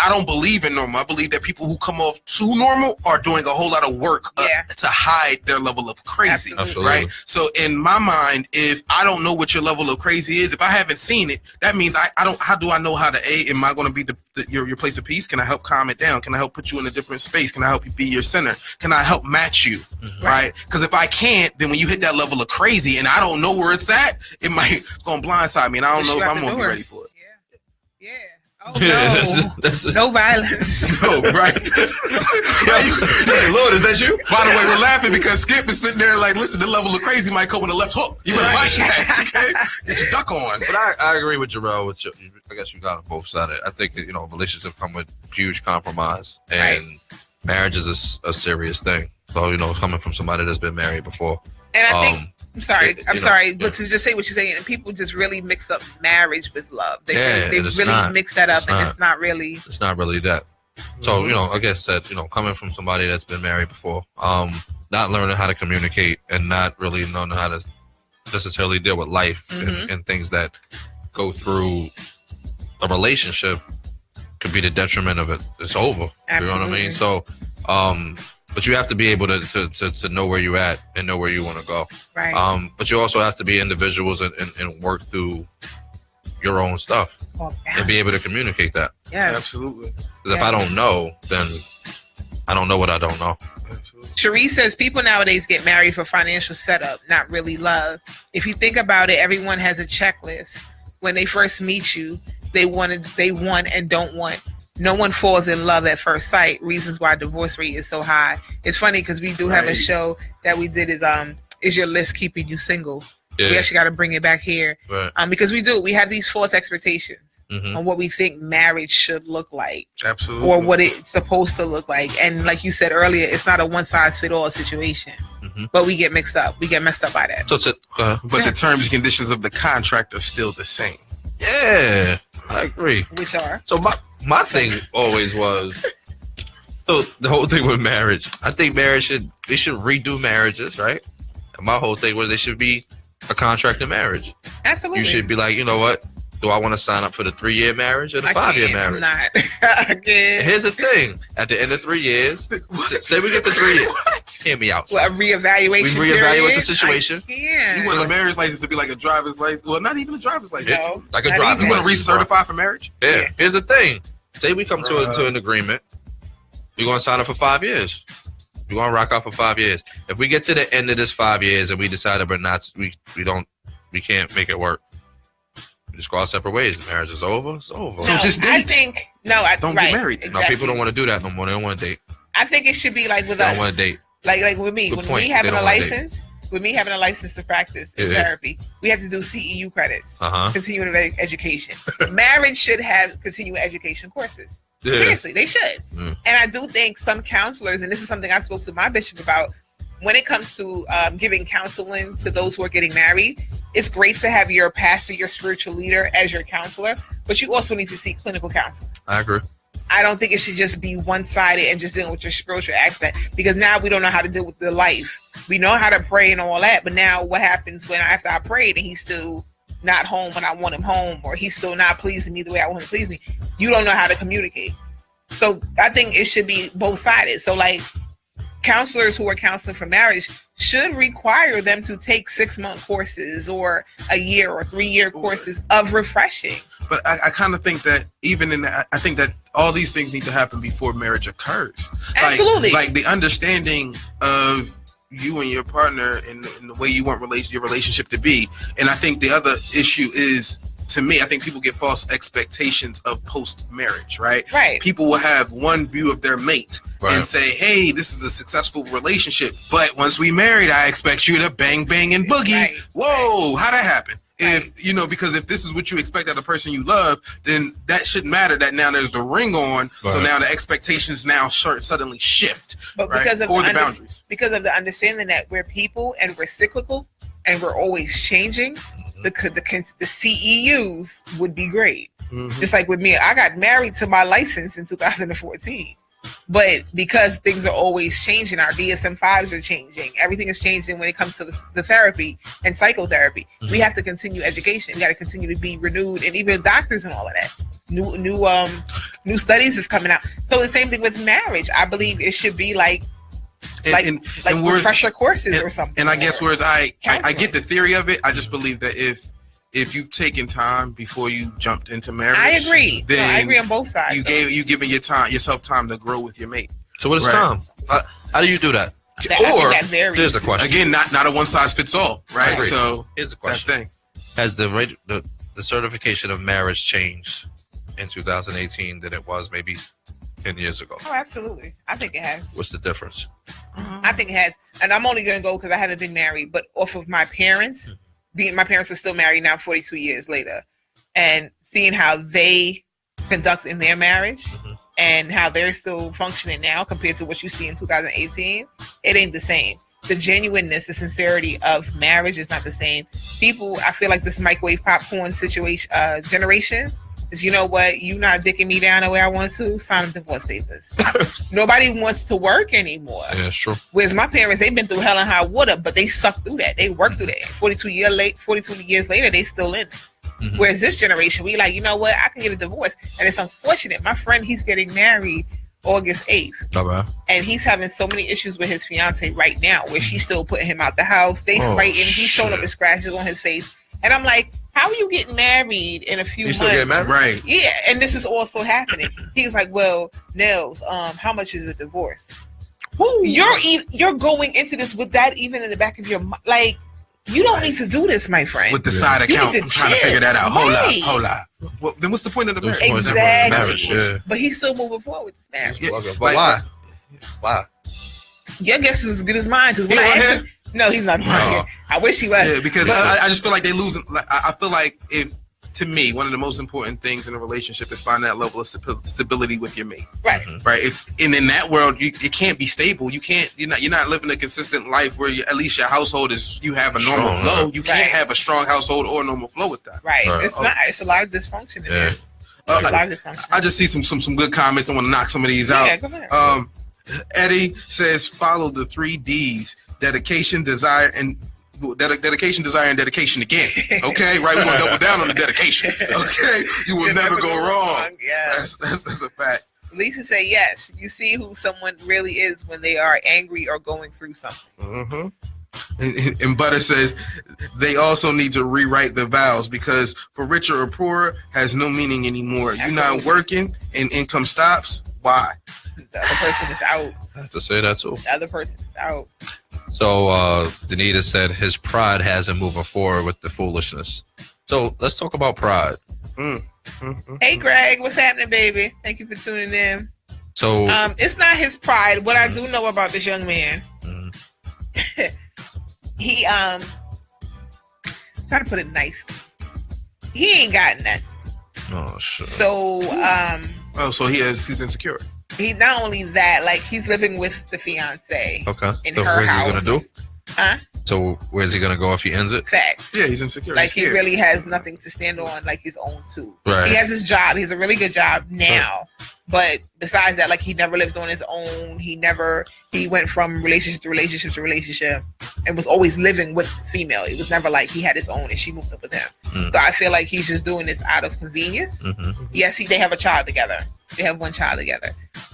I don't believe in normal. I believe that people who come off too normal are doing a whole lot of work to hide their level of crazy. Absolutely. Right. So in my mind, if I don't know what your level of crazy is, if I haven't seen it, that means I don't. How do I know how to am I going to be your place of peace? Can I help calm it down? Can I help put you in a different space? Can I help you be your center? Can I help match you? Right. Because if I can't, then when you hit that level of crazy and I don't know where it's at, it might go and blindside me, and I don't know if I'm going to be ready for it. Yeah. Oh no! No violence. No, right? Hey, Lord, is that you? By the way, we're laughing because Skip is sitting there like, listen, the level of crazy might come with a left hook. You better watch that, okay? Get your duck on. But I agree with Jarrell. I guess you got on both sides. I think, you know, relationships come with huge compromise, and marriage is a serious thing. So, you know, it's coming from somebody that's been married before. And I think, I'm sorry, but to just say what you're saying, and people just really mix up marriage with love. They really mix that up, and it's not really that. So, you know, like I said, you know, coming from somebody that's been married before, not learning how to communicate and not really knowing how to necessarily deal with life and things that go through a relationship could be the detriment of it. It's over. Absolutely. You know what I mean? So, but you have to be able to know where you're at and know where you want to go. Right. But you also have to be individuals and work through your own stuff and be able to communicate that. Yeah, absolutely. Because if I don't know, then I don't know what I don't know. Absolutely. Cherie says people nowadays get married for financial setup, not really love. If you think about it, everyone has a checklist. When they first meet you, they want and don't want. No one falls in love at first sight. Reasons why divorce rate is so high. It's funny because we do have a show that we did is your list keeping you single? Yeah. We actually got to bring it back here because we have these false expectations on what we think marriage should look like. Absolutely. Or what it's supposed to look like. And like you said earlier, it's not a one size fit all situation. But we get mixed up. We get messed up by that. So but the terms and conditions of the contract are still the same. Yeah, I agree. Which are? So my thing always was, so the whole thing with marriage, I think they should redo marriages, right? And my whole thing was they should be a contract in marriage. Absolutely. You should be like, you know what? Do I want to sign up for the 3-year marriage or the 5-year marriage? I'm not. Again. Here's the thing. At the end of 3 years, say we get to 3 years. Hear me out. Well, a reevaluation. We reevaluate the situation. You want a marriage license to be like a driver's license? Well, not even a driver's license. No, like a driver's license. You want to recertify for marriage? Yeah. Here's the thing. Say we come to an agreement. We're going to sign up for 5 years. We're going to rock out for 5 years. If we get to the end of this 5 years and we decide that we can't make it work, we just go our separate ways. The marriage is over. It's over. So just date. I think don't get married. Exactly. No, people don't want to do that no more. They don't want to date. I think it should be like with They us. don't want to date. Like with me, Good when point. we having They a don't wanna license, with me having a license to practice in therapy, we have to do CEU credits, continuing education. Marriage should have continuing education courses. Yeah. Seriously, they should. And I do think some counselors, and this is something I spoke to my bishop about, when it comes to giving counseling to those who are getting married, it's great to have your pastor, your spiritual leader as your counselor, but you also need to seek clinical counseling. I agree. I don't think it should just be one-sided and just dealing with your spiritual aspect, because now we don't know how to deal with the life. We know how to pray and all that, but now what happens when after I prayed and he's still not home when I want him home, or he's still not pleasing me the way I want him to please me? You don't know how to communicate. So I think it should be both-sided. So like counselors who are counseling for marriage should require them to take 6-month courses or a year or 3-year courses of refreshing. But I kind of think that even in that, I think that all these things need to happen before marriage occurs. Absolutely. Like the understanding of you and your partner and the way you want your relationship to be. And I think the other issue is, to me, I think people get false expectations of post-marriage, right? Right. People will have one view of their mate and say, hey, this is a successful relationship, but once we married, I expect you to bang, bang, and boogie. Right. Whoa, how'd that happen? Right. If, you know, because if this is what you expect of the person you love, then that shouldn't matter that now there's the ring on, so now the expectations now suddenly shift. But right? because of the boundaries. Because of the understanding that we're people and we're cyclical and we're always changing, the CEUs would be great. Just like with me, I got married to my license in 2014. But because things are always changing, our DSM-5s are changing. Everything is changing when it comes to the therapy and psychotherapy. We have to continue education. We got to continue to be renewed, and even doctors and all of that. New studies is coming out. So the same thing with marriage. I believe it should be like refresher courses or something. And I guess whereas I get the theory of it, I just believe that if you've taken time before you jumped into marriage, I agree. Then I agree on both sides. You giving yourself time to grow with your mate. So what is time? How do you do that? Or here's the question. Again, not a one size fits all, right? So here's the question: has the certification of marriage changed in 2018 than it was maybe 10 years ago? Oh, absolutely. I think it has. What's the difference? I think it has, and I'm only gonna go because I haven't been married, but off of my parents. My parents are still married now 42 years later, and seeing how they conduct in their marriage and how they're still functioning now compared to what you see in 2018, it ain't the same. The genuineness, the sincerity of marriage is not the same. People, I feel like this microwave popcorn generation is, you know what, you not dicking me down the way I want to, sign them divorce papers. Nobody wants to work anymore. Yeah, that's true. Whereas my parents, they've been through hell and high water, but they stuck through that. They worked through that. 42 years later, they still in it. Whereas this generation, we like, you know what, I can get a divorce. And it's unfortunate. My friend, he's getting married August 8th. Okay. And he's having so many issues with his fiance right now, where she's still putting him out the house. They fighting. He's showing up with scratches on his face. And I'm like, how are you getting married in a few months? Still getting married? Right. Yeah, and this is also happening. He's like, well, Nels, how much is a divorce? Woo. You're going into this with that even in the back of your mind. Like, you don't need to do this, my friend. With the side account, I'm trying to figure that out. Right. Hold up. Well, then what's the point of the marriage? Exactly. Marriage, But he's still moving forward with this marriage. Yeah. But why? Why? Your guess is as good as mine, because when I asked him, no, he's not. I wish he was. Yeah, because I just feel like they losing. I feel like to me, one of the most important things in a relationship is finding that level of stability with your mate. Right. Right. In that world, it can't be stable. You're not living a consistent life where at least your household you have a normal flow. You can't have a strong household or normal flow with that. Right. It's not. It's a lot of dysfunction in there. A lot of dysfunction. I just see some good comments. I want to knock some of these out. Yeah, go ahead. Eddie says, follow the 3 Ds: dedication, desire, and dedication, desire, and dedication again. Okay, right? We're gonna double down on the dedication. Okay, you will never go wrong. Yes. That's a fact. Lisa say yes. You see who someone really is when they are angry or going through something. And Butter says they also need to rewrite the vows, because for richer or poorer has no meaning anymore. You're not working and income stops. Why? The other person is out. I have to say that too. The other person is out. So Danita said his pride has him moving forward with the foolishness. So let's talk about pride. Hey Greg, what's happening, baby? Thank you for tuning in. So it's not his pride. What I do know about this young man, he try to put it nicely, he ain't got nothing. Oh shit. So so he's insecure. He not only that, like, he's living with the fiance. Okay. In so her where's house. he gonna do? Huh? So where's he gonna go if he ends it? Facts. Yeah, he's insecure. Like, he really has nothing to stand on, like his own too. Right. He has his job. He has a really good job now. But besides that, like, he never lived on his own. He went from relationship to relationship to relationship and was always living with female. It was never like he had his own and she moved up with him. So I feel like he's just doing this out of convenience. Yes, they have a child together. They have one child together.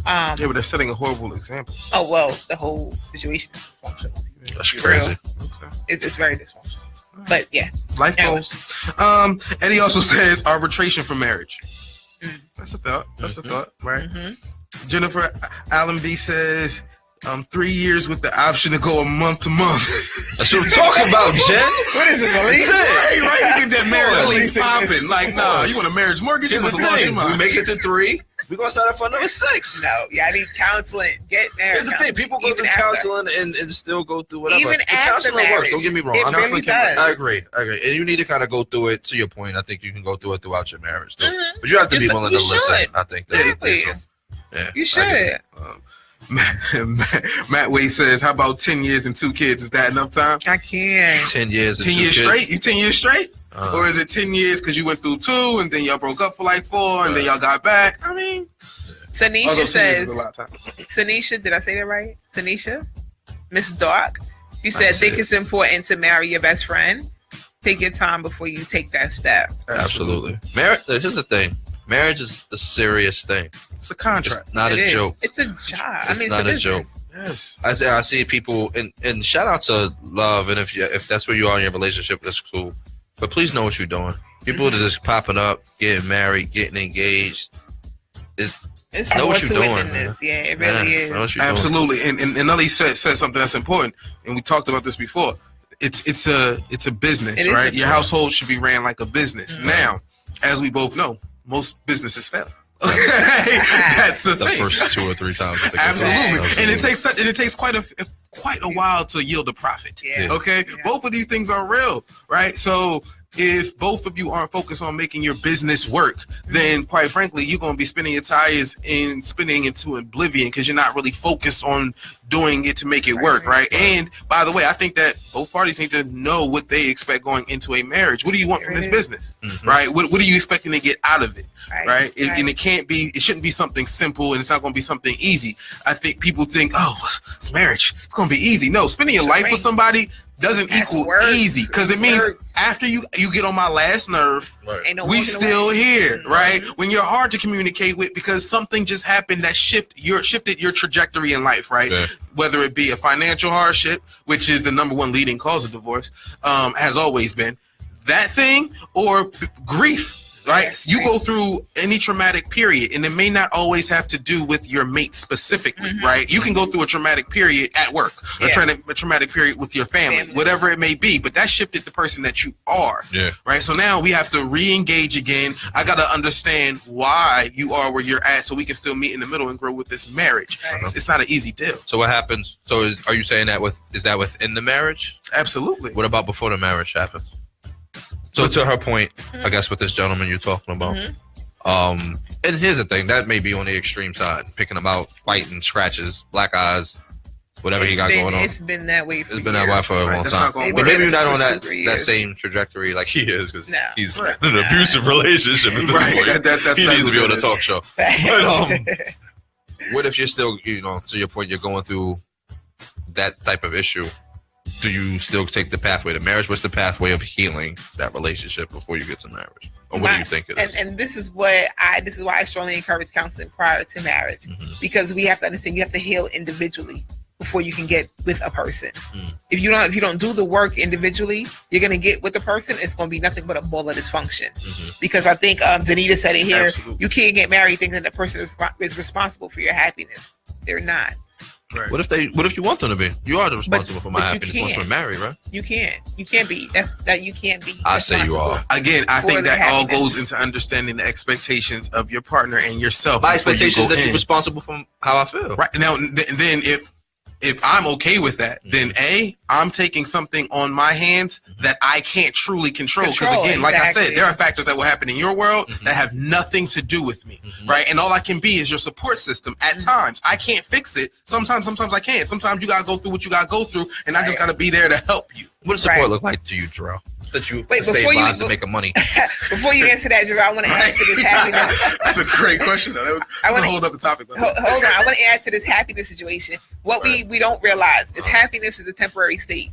Yeah, but they're setting a horrible example. Oh, well, the whole situation is dysfunctional. That's crazy. Okay. It's very dysfunctional. But yeah. Life goals. Eddie also says arbitration for marriage. That's a thought. That's a thought, right? Jennifer Allen B says 3 years with the option to go a month to month. That's what I'm talking about, Jen. What is this, a lease? Right, you get that marriage lease Leasing popping. this. Like, nah, you want a marriage mortgage? Here's You the must have lost your thing. We mind. make it to 3. We're going to sign up for another 6. No, I need counseling. Get married. Here's the thing. People go Even through after. counseling and still go through whatever. Even The after counseling works. marriage. Don't get me wrong. It I'm really not does. I agree. And you need to kind of go through it. To your point, I think you can go through it throughout your marriage, too. Mhm. But you have to be You willing to should. listen. I think that. Exactly. Yeah, You I should. get it. Matt Wade says, how about 10 years and 2 kids? Is that enough time? I can't. 10 years. 10 years straight? You 10 years straight? Uh-huh. Or is it 10 years because you went through 2 and then y'all broke up for like 4 and then y'all got back? I mean, Tanisha although 10 years says, is a lot of time. Tanisha, did I say that right? Tanisha? Miss Dark? She I said, see think it. it's important to marry your best friend. Take your time before you take that step. Absolutely. Marriage. Here's the thing. Marriage is a serious thing. It's a contract. It's not It a is. joke. It's a job. It's I mean, not it's a a joke. business. Yes. I see people, and shout out to love, and if that's where you are in your relationship, that's cool. But please know what you're doing. People that are just popping up, getting married, getting engaged. It's Know more what to you're it doing, than this. Yeah, it really Man, is. know what you're doing. Absolutely. And Nelly said something that's important, and we talked about this before. It's a business, It is right? a Your business. household should be ran like a business. Mhm. Now, as we both know, most businesses fail. Okay, that's the The thing. first 2 or 3 times. that they go Absolutely, through. and it takes quite a while to yield a profit. Yeah. Okay, Yeah. both of these things are real, right? So if both of you aren't focused on making your business work, then quite frankly, you're going to be spinning your tires and spinning into oblivion because you're not really focused on doing it to make it work, right? And by the way, I think that both parties need to know what they expect going into a marriage. What do you want from this business, Mhm. right? What are you expecting to get out of it, Right. right? And it shouldn't be something simple, and it's not going to be something easy. I think people think, oh, it's marriage, it's going to be easy. No, spending your life with somebody doesn't That's equal work. easy, because it means Work. after you get on my last nerve, Right. Ain't no we walking still away. here, Mhm. right? When you're hard to communicate with because something just happened that shifted your trajectory in life, right? Yeah. Whether it be a financial hardship, which is the number one leading cause of divorce, has always been that thing, or grief. Right, Yes, you right. go through any traumatic period, and it may not always have to do with your mate specifically, Mhm. right? You can go through a traumatic period at work, Yeah. a traumatic period with your family, whatever it may be, but that shifted the person that you are. Yeah. Right. So now we have to re-engage again. I got to understand why you are where you're at so we can still meet in the middle and grow with this marriage. Right. It's not an easy deal. So what happens? So are you saying that is that within the marriage? Absolutely. What about before the marriage happens? So to her point, I guess with this gentleman you're talking about, Mhm. and here's the thing, that may be on the extreme side, picking him out, fighting, scratches, black eyes, whatever he got going on. It's been that way for It's been that way for a Right, long that's time. not gonna But work. maybe you're not on For that 2-3 that years. same trajectory like he is, because No. he's Right. in an abusive relationship at this Right, point. that's He needs to be on what a it talk is. show. But what if you're still, to your point, you're going through that type of issue? Do you still take the pathway to marriage? What's the pathway of healing that relationship before you get to marriage? Or what do you think it is? And this is why I strongly encourage counseling prior to marriage, Mhm. because we have to understand you have to heal individually before you can get with a person. Mm. If you don't do the work individually, you're gonna get with the person. It's gonna be nothing but a ball of dysfunction. Mhm. Because I think Danita said it here. Absolutely. You can't get married thinking that person is responsible for your happiness. They're not. Right. What if you want them to be? You are the responsible for my but you happiness once can't. we're married, right? You can't. You can't be. You can't be. I say you responsible. are. Again, I For think the that all happiness. goes into understanding the expectations of your partner and yourself. My before you expectation is go that you're in. responsible for how I feel. Right now, then if I'm okay with that, then I'm taking something on my hands that I can't truly control. Because again, like I said, Exactly. there are factors that will happen in your world Mhm. that have nothing to do with me, Mhm. right? And all I can be is your support system. At times, I can't fix it. Sometimes I can. Sometimes you gotta go through what you gotta go through, and I just Right. gotta be there to help you. What does support Right. look like to you, Drew? That you Wait, save before you- lives and make money. Before you answer that, Drew, I want to add to this happiness. That's a great question, though. That's I a wanna- whole other topic. Hold on, I want to add to this happiness situation. What we don't realize is happiness is a temporary state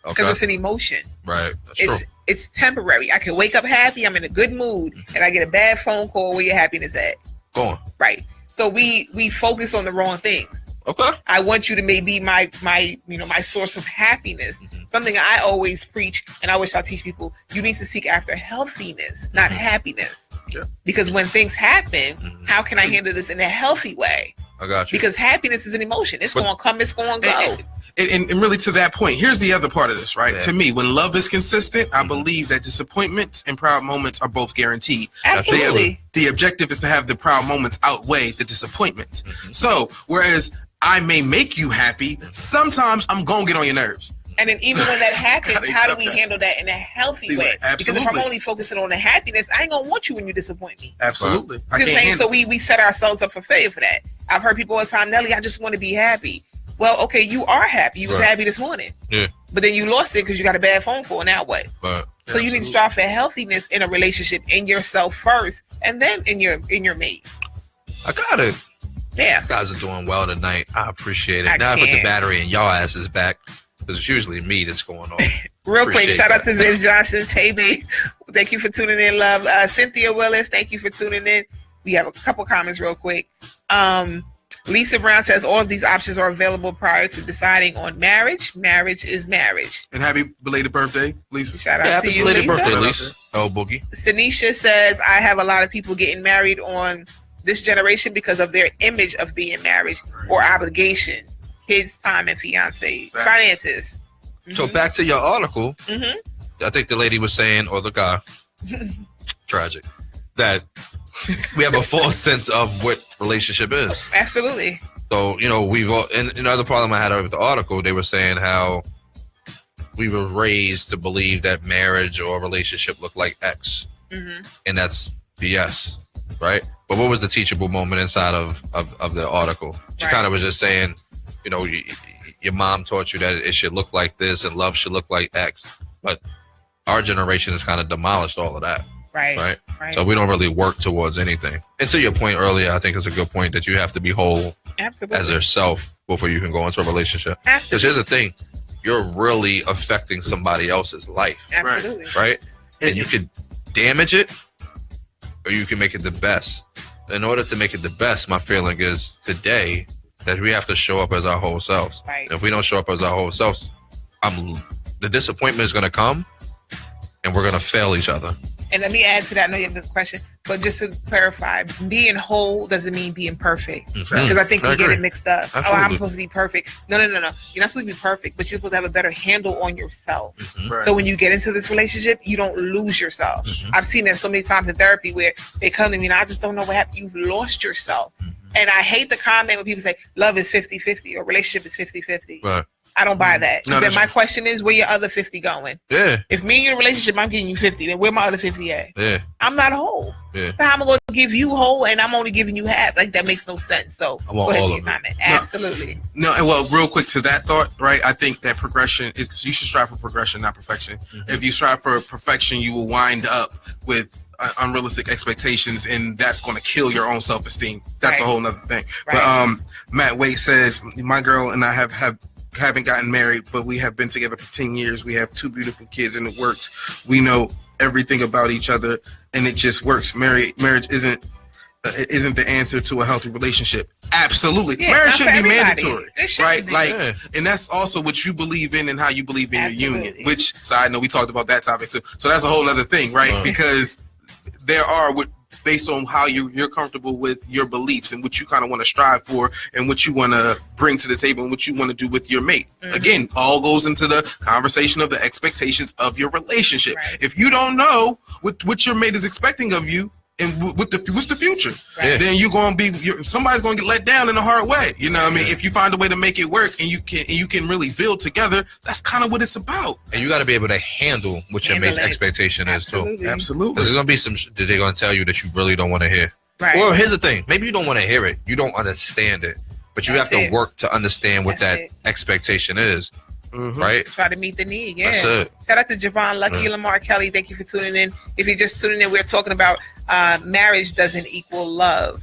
because Okay. it's an emotion. Right. That's true. It's temporary. I can wake up happy, I'm in a good mood, and I get a bad phone call. Where your happiness at? Go on. Right. So we focus on the wrong things. Okay. I want you to maybe my source of happiness. Mhm. Something I always preach, and I wish I teach people: you need to seek after healthiness, not Mhm. happiness. Yeah. Because when things happen, Mhm. how can I handle this in a healthy way? I got you. Because happiness is an emotion. It's going to come, it's going to go. And really to that point, here's the other part of this, right? Yeah. To me, when love is consistent, I believe that disappointments and proud moments are both guaranteed. Absolutely. The objective is to have the proud moments outweigh the disappointments. So, whereas I may make you happy, sometimes I'm going to get on your nerves. And then even when that happens, how do we handle that in a healthy way? Because if I'm only focusing on the happiness, I ain't going to want you when you disappoint me. Absolutely. See what I'm saying? So we set ourselves up for failure for that. I've heard people all the time, Nelly, I just want to be happy. Well, okay, you are happy. You was happy this morning. Yeah. But then you lost it because you got a bad phone call. Now what? Right. So you need to strive for healthiness in a relationship, in yourself first, and then in your mate. I got it. Yeah. You guys are doing well tonight. I appreciate it. I Now I put the can't. battery in y'all asses back because it's usually me that's going on. Real quick, Appreciate shout out that. to Viv Johnson, Tavy. Thank you for tuning in, love. Cynthia Willis, thank you for tuning in. We have a couple comments real quick. Lisa Brown says all of these options are available prior to deciding on marriage. Marriage is marriage. And happy belated birthday, Lisa. Shout out Yeah, to happy you, belated Lisa. birthday, Lisa. Oh, Boogie. Sanisha says, I have a lot of people getting married on this generation because of their image of being married or obligation, kids, time, and fiance finances. So back to your article, Mhm. I think the lady was saying, or the guy, tragic, that we have a false sense of what relationship is. Absolutely. So, you know, we've all, and another problem I had with the article, they were saying how we were raised to believe that marriage or a relationship looked like X. Mhm. And that's BS, right? But what was the teachable moment inside of the article? She Right. kind of was just saying, you know, your mom taught you that it should look like this and love should look like X. But our generation has kind of demolished all of that. Right. So we don't really work towards anything. And to your point earlier, I think it's a good point that you have to be whole Absolutely. as yourself before you can go into a relationship. Because Absolutely. here's the thing, you're really affecting somebody else's life, Absolutely. right? And you can damage it or you can make it the best. In order to make it the best, my feeling is today that we have to show up as our whole selves. Right. If we don't show up as our whole selves, the disappointment is going to come and we're going to fail each other. And let me add to that. I know you have this question, but just to clarify, being whole doesn't mean being perfect. Because I think we get it mixed up. Absolutely. Oh, I'm supposed to be perfect. No. You're not supposed to be perfect, but you're supposed to have a better handle on yourself. Right. So when you get into this relationship, you don't lose yourself. I've seen that so many times in therapy where they come to me and I just don't know what happened. You've lost yourself. And I hate the comment when people say love is 50-50 or relationship is 50-50. Right. I don't buy that. No, Then that's- my question is, where your other 50 going? Yeah. If me and you in a relationship, I'm giving you 50, then where my other 50 at? Yeah. I'm not whole. Yeah. So how am I going to give you whole and I'm only giving you half? Like, that makes no sense. So I want go ahead all with of your it. comment. Absolutely. No, and well, real quick to that thought, right? I think that progression is, you should strive for progression, not perfection. If you strive for perfection, you will wind up with unrealistic expectations, and that's going to kill your own self-esteem. That's a Right. whole nother thing. Right. But Matt Waite says, my girl and I haven't gotten married, but we have been together for 10 years. We have 2 beautiful kids, and it works. We know everything about each other, and it just works. Marriage isn't the answer to a healthy relationship. Absolutely. Yeah, Marriage not shouldn't for be everybody. mandatory, It shouldn't right? be. Like, Yeah. and that's also what you believe in and how you believe in Absolutely. your union. Which, side note, we talked about that topic too. So that's a whole other thing, right? Because there are based on how you're comfortable with your beliefs and what you kind of want to strive for and what you want to bring to the table and what you want to do with your mate. Again, all goes into the conversation of the expectations of your relationship. Right. If you don't know what your mate is expecting of you and what's the future, Right. then you're going to be somebody's going to get let down in a hard way. You know what I mean? If you find a way to make it work and you can really build together, that's kind of what it's about. And you got to be able to handle what your Handle mate's it. expectation is too. Absolutely. Absolutely. Because there's going to be some that they're going to tell you that you really don't want to hear. Right. Or here's the thing, maybe you don't want to hear it. You don't understand it. But you That's have to it. work to understand what That's that it. expectation is, right? Try to meet the need. Yeah. That's it. Shout out to Javon Lucky, Lamar Kelly. Thank you for tuning in. If you're just tuning in, we're talking about marriage doesn't equal love.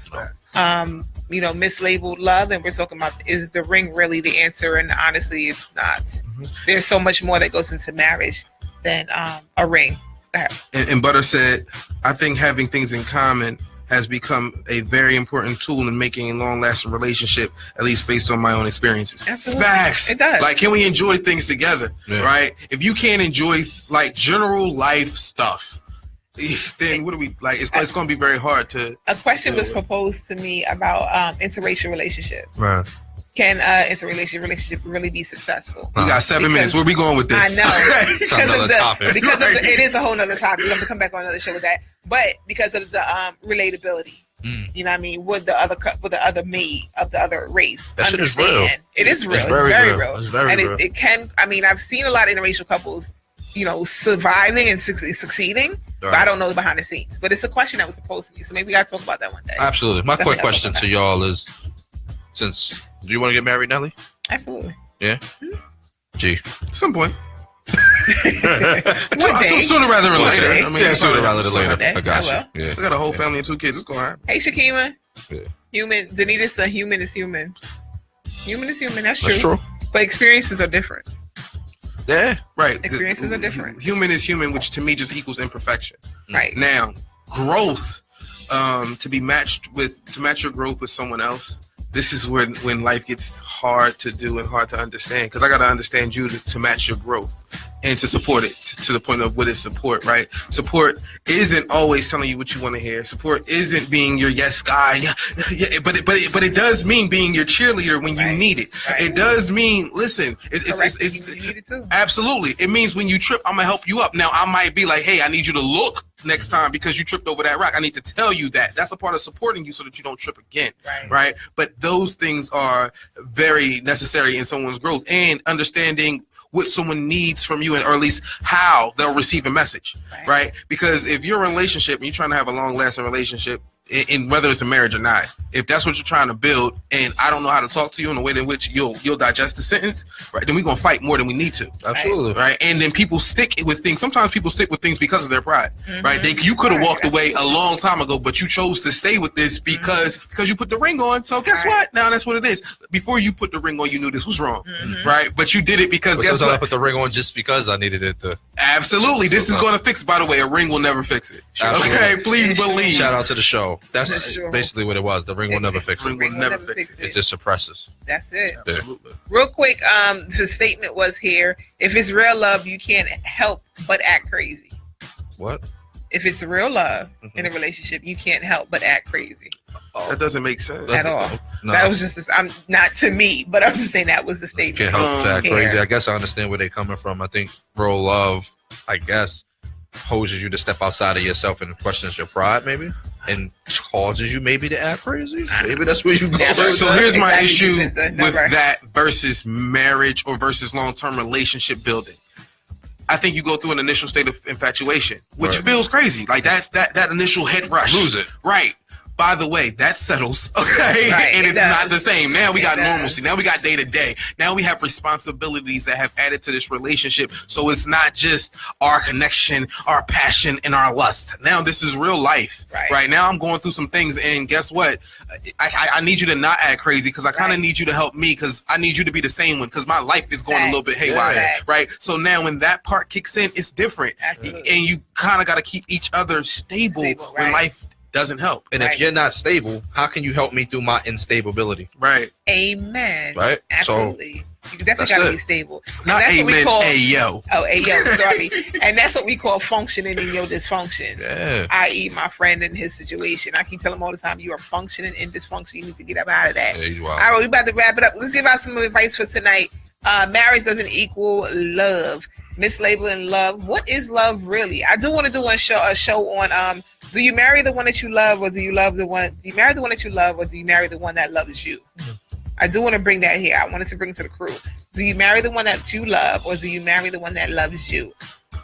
Mislabeled love, and we're talking about, is the ring really the answer? And honestly, it's not. There's so much more that goes into marriage than a ring. Go ahead. And Butter said, I think having things in common has become a very important tool in making a long-lasting relationship, at least based on my own experiences. Absolutely. Facts. It does. Like, can we enjoy things together, Yeah. right? If you can't enjoy like general life stuff, then what do we like? It's going to be very hard to. A question was proposed to me about interracial relationships. Right. Can interracial relationship really be successful? We got 7 minutes. Where are we going with this? I know. It's another topic. Because of it is a whole nother topic. We'll have to come back on another show with that. But because of the relatability, you know what I mean? Would the other mate of the other race that shit is real. understand? It is real. It's It's very very real. real. It's very real. It can. I mean, I've seen a lot of interracial couples, surviving and succeeding. Right. But I don't know the behind the scenes. But it's a question that was supposed to be. So maybe we got to talk about that one day. Absolutely. My Definitely quick question to y'all is, do you want to get married, Nelly? Absolutely. Yeah. Gee. At some point. One day. Sooner rather than later. day. I mean, Yeah, sooner rather than later. One day. I got I you. Yeah. I got a whole family and 2 kids. It's going to happen. Hey, Shakima. Yeah. Human. Danitas, the human is human. Human is human. That's true. That's true. But experiences are different. Yeah. Right. Experiences are different. Human is human, which to me just equals imperfection. Right. Now, growth, to match your growth with someone else. This is when life gets hard to do and hard to understand, because I got to understand you to match your growth and to support it to the point of what is support, right? Support isn't always telling you what you want to hear. Support isn't being your yes guy, but it does mean being your cheerleader when you need it. Right. It does mean, listen, it's You need it too. absolutely. It means when you trip, I'm gonna help you up. Now I might be like, hey, I need you to look next time because you tripped over that rock. I need to tell you that. That's a part of supporting you so that you don't trip again. Right? But those things are very necessary in someone's growth, and understanding what someone needs from you, and or at least how they'll receive a message. Right? Because if you're in a relationship and you're trying to have a long lasting relationship, in whether it's a marriage or not, if that's what you're trying to build, and I don't know how to talk to you in a way in which you'll digest the sentence, right? Then we're gonna fight more than we need to. Absolutely. Right. And then people stick with things. Sometimes people stick with things because of their pride. Right. You could have walked away a long time ago, but you chose to stay with this because you put the ring on. So guess what? Now that's what it is. Before you put the ring on, you knew this was wrong. Right. But you did it because guess what? I put the ring on just because I needed it to. Absolutely. This is going to fix it. By the way, a ring will never fix it. Absolutely. Okay. Please believe. Shout out to the show. That's basically what it was. The ring will never fix it. Ring will never fix it. It just suppresses. That's it. Absolutely. Real quick, the statement was here: if it's real love, you can't help but act crazy. What? If it's real love in a relationship, you can't help but act crazy. That doesn't make sense at all. No. That was just I'm not to me, but I'm just saying that was the statement. Can't help but act crazy. Here. I guess I understand where they're coming from. I think real love, I guess, poses you to step outside of yourself and questions your pride, maybe, and causes you maybe to act crazy. Maybe that's where you go. So here's my issue with number. that versus marriage or versus long-term relationship building. I think you go through an initial state of infatuation, which feels crazy. Like that's that initial head rush. Lose it. Right. By the way, that settles, okay? Right, and it's does. not the same. Now we got does. normalcy. Now we got day to day. Now we have responsibilities that have added to this relationship. So it's not just our connection, our passion, and our lust. Now this is real life. Right now I'm going through some things, and guess what? I need you to not act crazy because I kind of need you to help me because I need you to be the same one because my life is going a little bit haywire. Right? So now when that part kicks in, it's different. Absolutely. And you kind of got to keep each other stable when life doesn't help. And if you're not stable, how can you help me through my instability? Right. Amen. Right. Absolutely. You definitely got to be stable. And Not that's amen. what we call, Ayo. Oh, ayo. Sorry. And that's what we call functioning in your dysfunction. Yeah. I.e., my friend in his situation. I keep telling him all the time, you are functioning in dysfunction. You need to get up out of that. Yeah, All right, we about to wrap it up. Let's give out some advice for tonight. Marriage doesn't equal love. Mislabeling love. What is love really? I do want to do a show on do you marry the one that you love, or do you marry the one that you love, or do you marry the one that loves you? I do want to bring that here. I wanted to bring it to the crew. Do you marry the one that you love, or do you marry the one that loves you?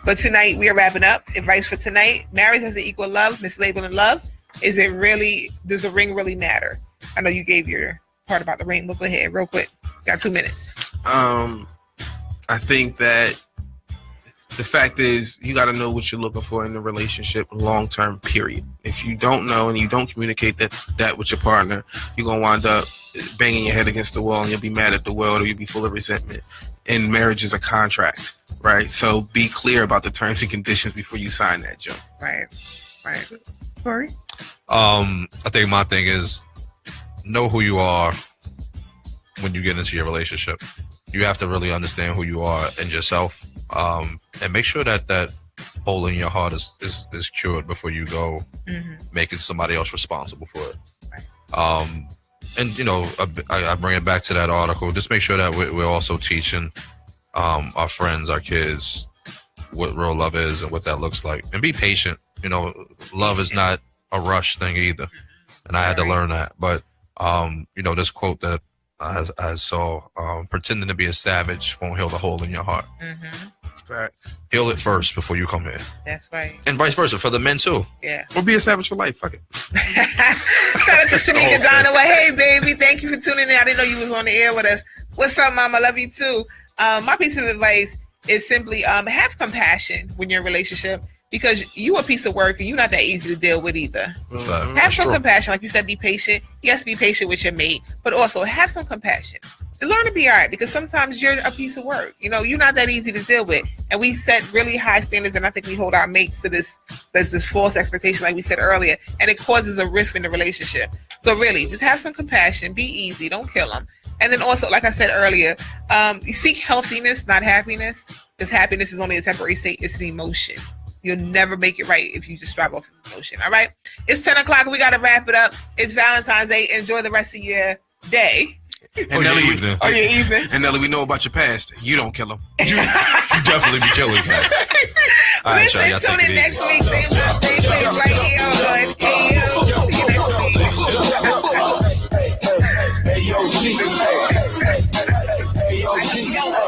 But tonight we are wrapping up. Advice for tonight: marriage doesn't equal love. Mislabeling love. Is it really? Does the ring really matter? I know you gave your part about the ring, but go ahead, real quick. Got 2 minutes. I think that the fact is you got to know what you're looking for in the relationship long term, period. If you don't know and you don't communicate that with your partner, you're going to wind up banging your head against the wall and you'll be mad at the world or you'll be full of resentment. And marriage is a contract, right? So be clear about the terms and conditions before you sign that jump. Right. Corey? I think my thing is know who you are when you get into your relationship. You have to really understand who you are and yourself, and make sure that hole in your heart is cured before you go Mm-hmm. making somebody else responsible for it. Right. And you know, I bring it back to that article. Just make sure that we're also teaching our friends, our kids, what real love is and what that looks like, and be patient. You know, love is not a rush thing either, and I had to learn that. But you know, this quote that I saw, pretending to be a savage won't heal the hole in your heart. Mm-hmm. Facts. Heal it first before you come here, That's right. and vice versa for the men too. Yeah. Or be a savage for life. Fuck it. Shout out to Shanika Donovan. Hey, baby. Thank you for tuning in. I didn't know you was on the air with us. What's up, Mama? Love you too. My piece of advice is simply have compassion when you're in a relationship, because you a piece of work and you're not that easy to deal with either. Mhm. Have some compassion. Like you said, be patient. Yes, be patient with your mate, but also have some compassion. Learn to be all right, because sometimes you're a piece of work. You know, you're not that easy to deal with. And we set really high standards, and I think we hold our mates to this false expectation, like we said earlier, and it causes a rift in the relationship. So really, just have some compassion. Be easy. Don't kill them. And then also, like I said earlier, you seek healthiness, not happiness, because happiness is only a temporary state. It's an emotion. You'll never make it right if you just drive off of emotion. All right? It's 10 o'clock. We got to wrap it up. It's Valentine's Day. Enjoy the rest of your day. And Nelly, evening. Or your evening. And Nelly, we know about your past. You don't kill him. You definitely be killing cats. All right, y'all. Y'all Listen, take tune it in easy. next week. Same time, same place, right here on AYO. See you next week. Hey, yo, G.